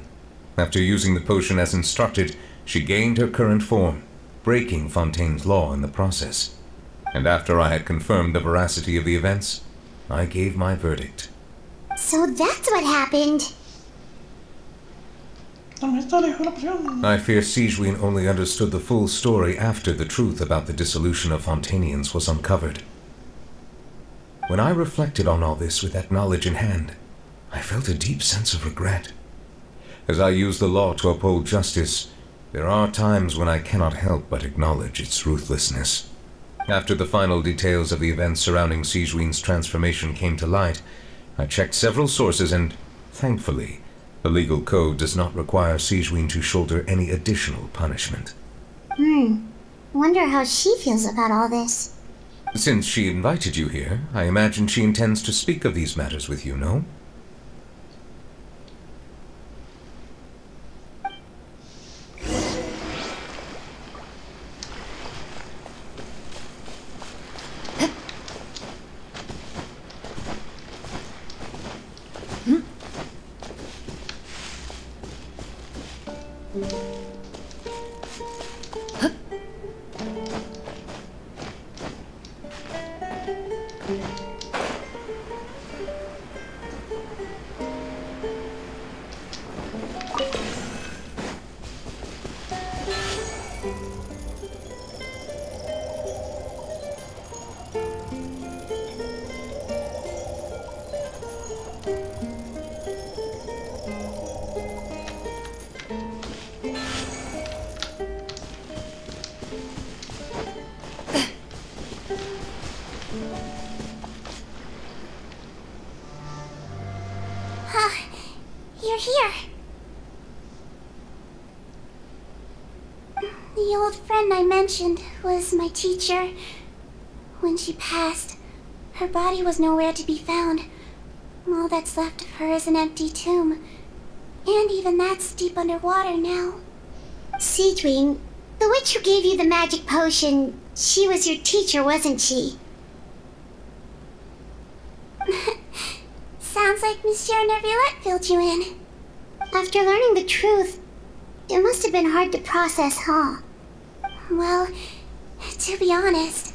Speaker 13: After using the potion as instructed, she gained her current form, breaking Fontaine's law in the process. And after I had confirmed the veracity of the events, I gave my verdict.
Speaker 2: So that's what happened.
Speaker 13: I fear Sigewinne only understood the full story after the truth about the dissolution of Fontanians was uncovered. When I reflected on all this with that knowledge in hand, I felt a deep sense of regret. As I use the law to uphold justice, there are times when I cannot help but acknowledge its ruthlessness. After the final details of the events surrounding Sigewinne's transformation came to light, I checked several sources and, thankfully, the legal code does not require Sigewinne to shoulder any additional punishment.
Speaker 2: Wonder how she feels about all this.
Speaker 13: Since she invited you here, I imagine she intends to speak of these matters with you, no?
Speaker 12: You're here. The old friend I mentioned was my teacher. When she passed, her body was nowhere to be found. All that's left of her is an empty tomb. And even that's deep underwater now.
Speaker 2: Sigewinne, the witch who gave you the magic potion, she was your teacher, wasn't she?
Speaker 12: Sounds like Monsieur Neuvillette filled you in.
Speaker 2: After learning the truth, it must have been hard to process, huh?
Speaker 12: Well, to be honest,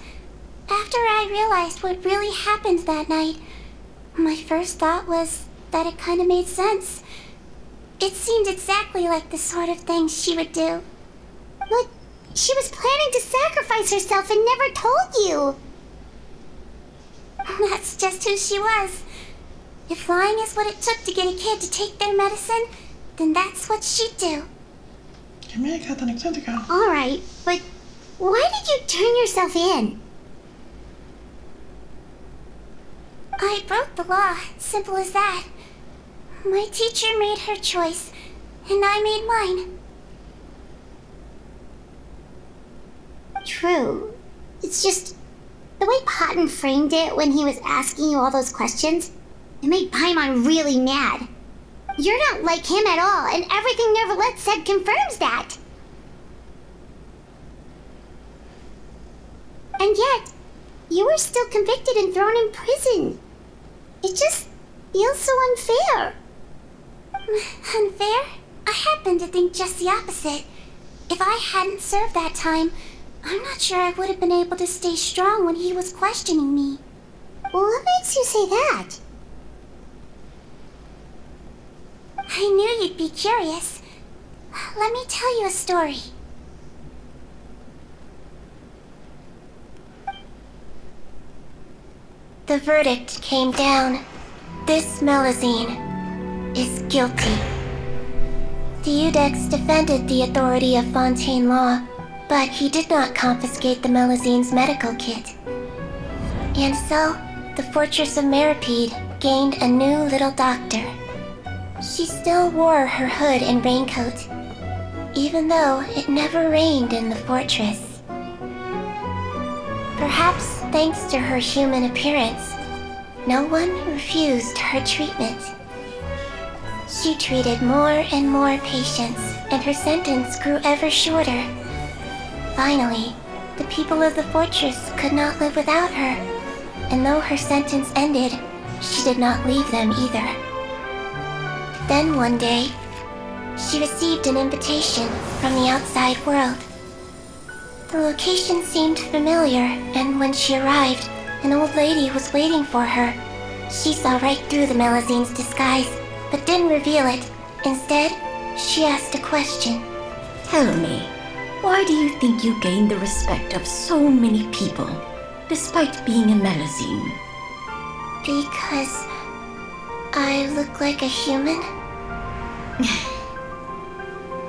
Speaker 12: after I realized what really happened that night, my first thought was that it kind of made sense. It seemed exactly like the sort of thing she would do.
Speaker 2: But she was planning to sacrifice herself and never told you.
Speaker 12: That's just who she was. If lying is what it took to get a kid to take their medicine, then that's what she'd do.
Speaker 2: Alright, but why did you turn yourself in?
Speaker 12: I broke the law, simple as that. My teacher made her choice, and I made mine.
Speaker 2: True. It's just the way Cotton framed it when he was asking you all those questions, it made Paimon really mad. You're not like him at all, and everything Neverlet said confirms that. And yet, you were still convicted and thrown in prison. It just feels so unfair.
Speaker 12: Unfair? I happen to think just the opposite. If I hadn't served that time, I'm not sure I would have been able to stay strong when he was questioning me.
Speaker 2: Well, what makes you say that?
Speaker 12: I knew you'd be curious. Let me tell you a story. The verdict came down. This Melusine is guilty. The Iudex defended the authority of Fontaine law, but he did not confiscate the Melusine's medical kit. And so, the Fortress of Meripede gained a new little doctor. She still wore her hood and raincoat, even though it never rained in the fortress. Perhaps thanks to her human appearance, no one refused her treatment. She treated more and more patients, and her sentence grew ever shorter. Finally, the people of the fortress could not live without her, and though her sentence ended, she did not leave them either. Then one day, she received an invitation from the outside world. The location seemed familiar, and when she arrived, an old lady was waiting for her. She saw right through the Melusine's disguise, but didn't reveal it. Instead, she asked a question.
Speaker 10: Tell me, why do you think you gained the respect of so many people, despite being a Melusine?
Speaker 12: Because I look like a human?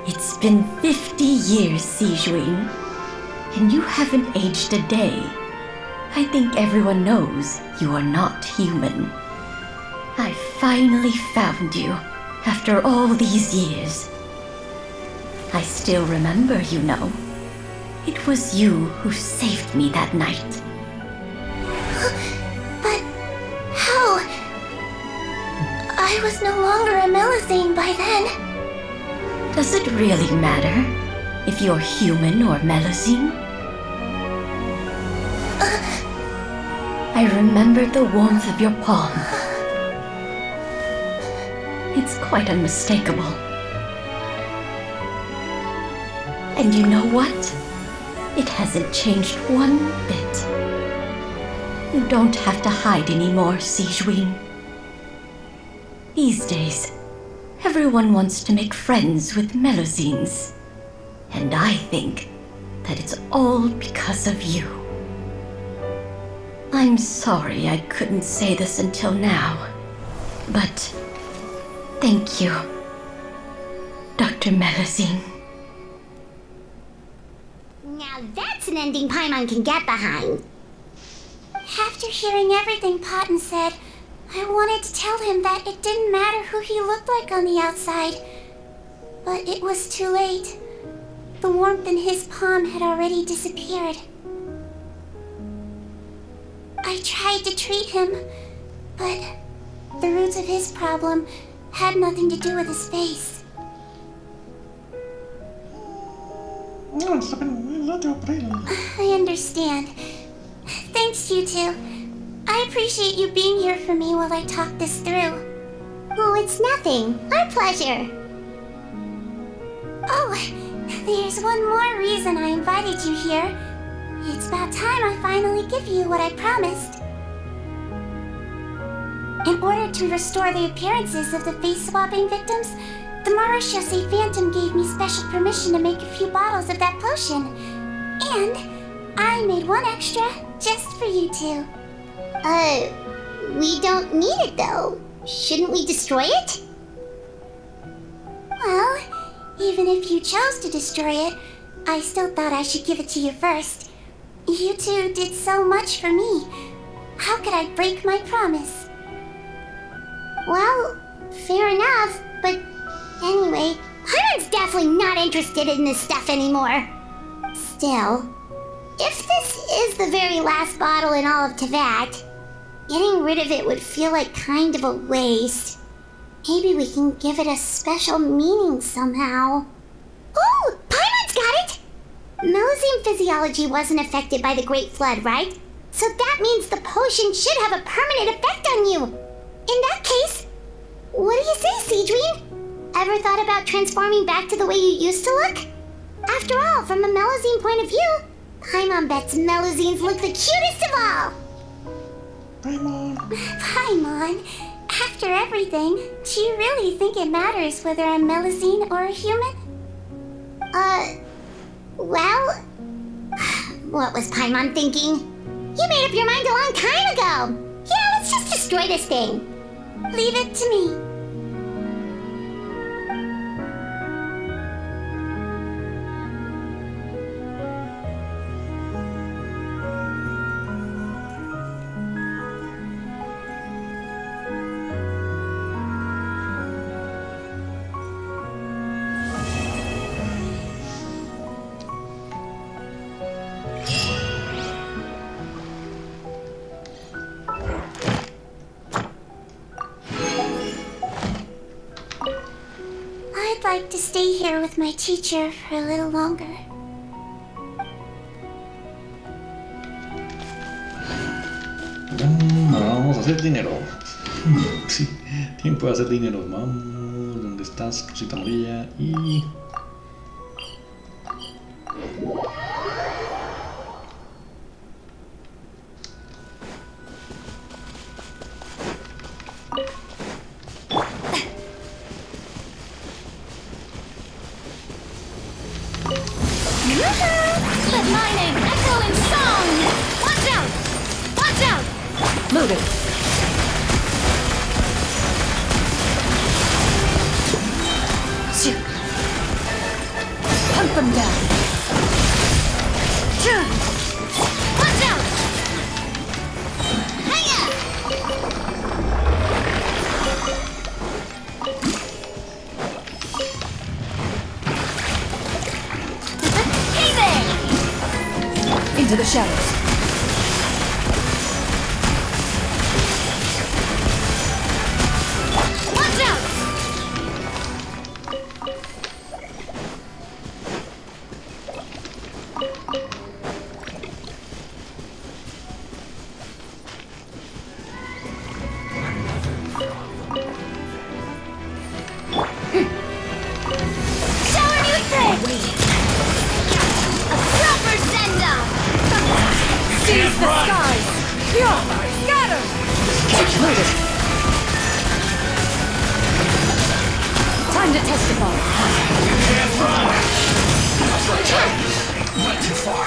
Speaker 10: It's been 50 years, Sijuin, and you haven't aged a day. I think everyone knows you are not human. I finally found you, after all these years. I still remember, you know. It was you who saved me that night.
Speaker 12: But how? I was no longer a Melusine by then.
Speaker 10: Does it really matter if you're human or Melusine? I remember the warmth of your palm. It's quite unmistakable. And you know what? It hasn't changed one bit. You don't have to hide anymore, Sijuin. These days, everyone wants to make friends with Melusines. And I think that it's all because of you. I'm sorry I couldn't say this until now, but thank you, Dr. Melusine.
Speaker 2: Now that's an ending Paimon can get behind.
Speaker 12: After hearing everything Potton said, I wanted to tell him that it didn't matter who he looked like on the outside. But it was too late. The warmth in his palm had already disappeared. I tried to treat him, but the roots of his problem had nothing to do with his face. I understand. Thanks, you two. I appreciate you being here for me while I talk this through.
Speaker 2: Oh, it's nothing. Our pleasure.
Speaker 12: Oh, there's one more reason I invited you here. It's about time I finally give you what I promised. In order to restore the appearances of the face-swapping victims, the Marechaussee Phantom gave me special permission to make a few bottles of that potion. And I made one extra just for you two.
Speaker 2: We don't need it though. Shouldn't we destroy it?
Speaker 12: Well, even if you chose to destroy it, I still thought I should give it to you first. You two did so much for me. How could I break my promise? Well, fair enough, but anyway, Paimon's definitely not interested in this stuff anymore. Still, if this is the very last bottle in all of Teyvat, getting rid of it would feel like kind of a waste. Maybe we can give it a special meaning somehow. Oh, Paimon's got it! Melusine physiology wasn't affected by the Great Flood, right? So that means the potion should have a permanent effect on you. In that case, what do you say, Cedrine? Ever thought about transforming back to the way you used to look? After all, from a Melusine point of view, Paimon bets Melusines look the cutest of all. Paimon, after everything, do you really think it matters whether I'm Melusine or a human? Well, what was Paimon thinking? You made up your mind a long time ago. Yeah, let's just destroy this thing. Leave it to me. I'd like to stay here with my teacher for a little longer.
Speaker 1: Vamos a hacer dinero. Sí, tiempo de hacer dinero. Vamos, ¿dónde estás, cosita amarilla? Y...
Speaker 11: Let my name echo in song! Watch out! Watch out!
Speaker 3: Moving. Shoot. Hunt them down.
Speaker 11: Watch out! Hey there!
Speaker 3: Into the shadows.
Speaker 11: Watch out! Shower me with praise! A proper send-off!
Speaker 3: Seize the skies! Scatter! Moving. Time to testify.
Speaker 5: You can't run! Not too far.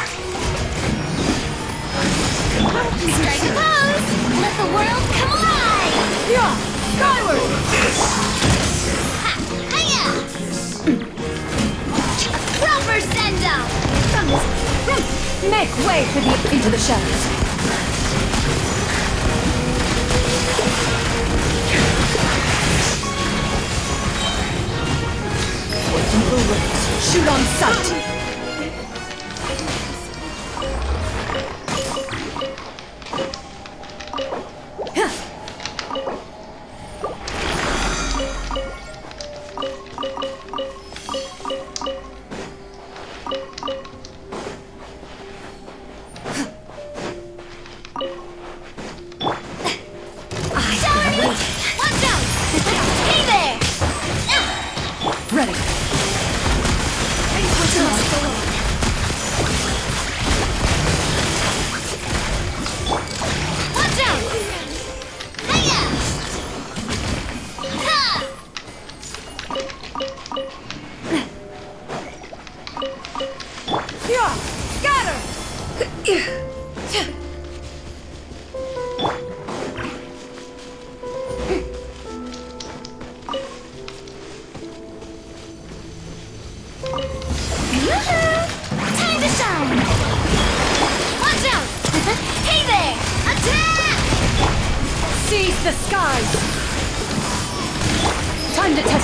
Speaker 11: Strike a pose! Let the world come alive!
Speaker 3: Skyward!
Speaker 11: Hiya! Proper send-off!
Speaker 3: Make way for the into the shadows. Evil rays, shoot on sight.
Speaker 11: Watch out! Hey there!
Speaker 3: Ready.
Speaker 11: What's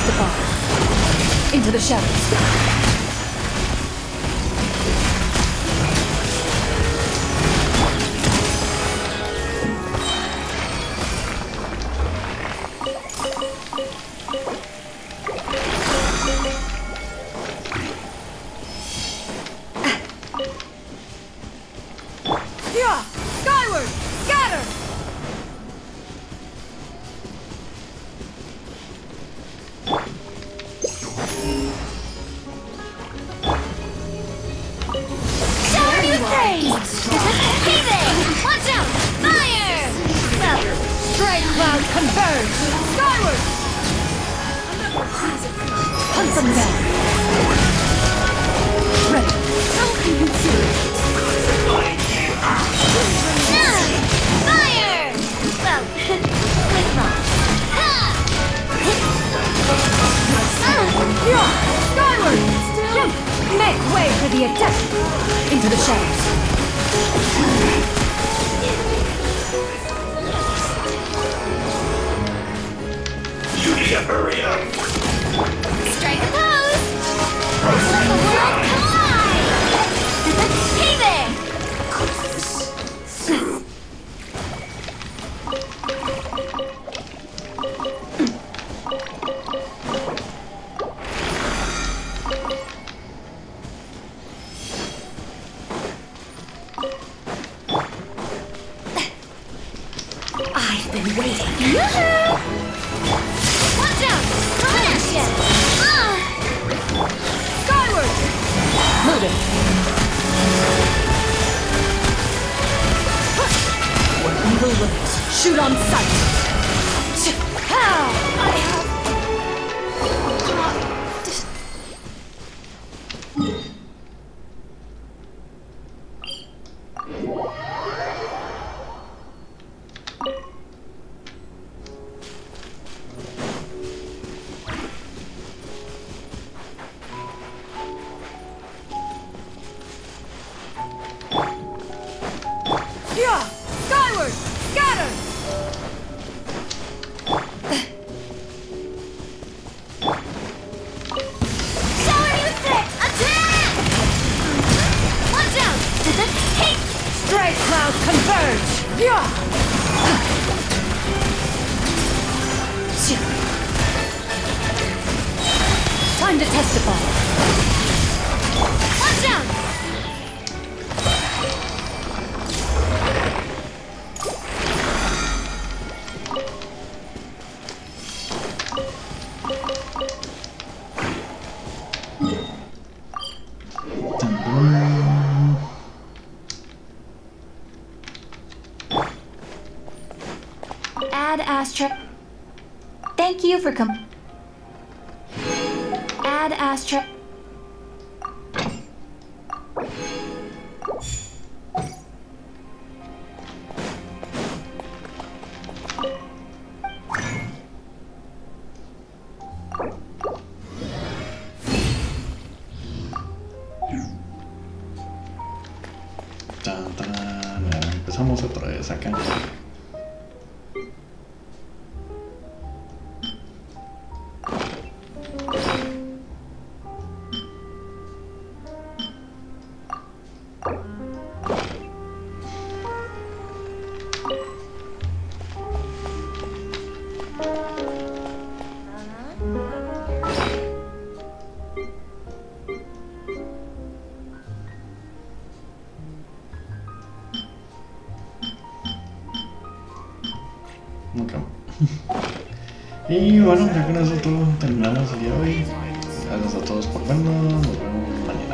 Speaker 3: testify. Into the shadows.
Speaker 11: Skyward! Scatter!
Speaker 2: Shower me with praise! Heaving! Watch out! Fire!
Speaker 3: Strike cloud converge!
Speaker 11: Skyward!
Speaker 3: Hunt them down! Ready! How can you see?
Speaker 2: Fire! Well, with wrong.
Speaker 3: Skyward! Make way for the attack! Into the shadows.
Speaker 2: Strike a pose! Let the world collide! Heaving!
Speaker 3: I've been waiting.
Speaker 2: Watch out! Coming at you!
Speaker 11: Skyward!
Speaker 3: Moving. Where evil lurks, shoot on sight. How? I have...
Speaker 11: Skyward! Scatter!
Speaker 2: Shower me with praise! Attack! Watch out! Hey!
Speaker 3: Strike cloud converge! Time to testify.
Speaker 2: Watch out!
Speaker 12: Ad Astra. Thank you for Ad Astra.
Speaker 1: Tan, tan, ya empezamos otra vez acá. Ok. Y bueno, ya con eso todo terminamos el día de hoy. Gracias a todos por vernos. Nos vemos mañana.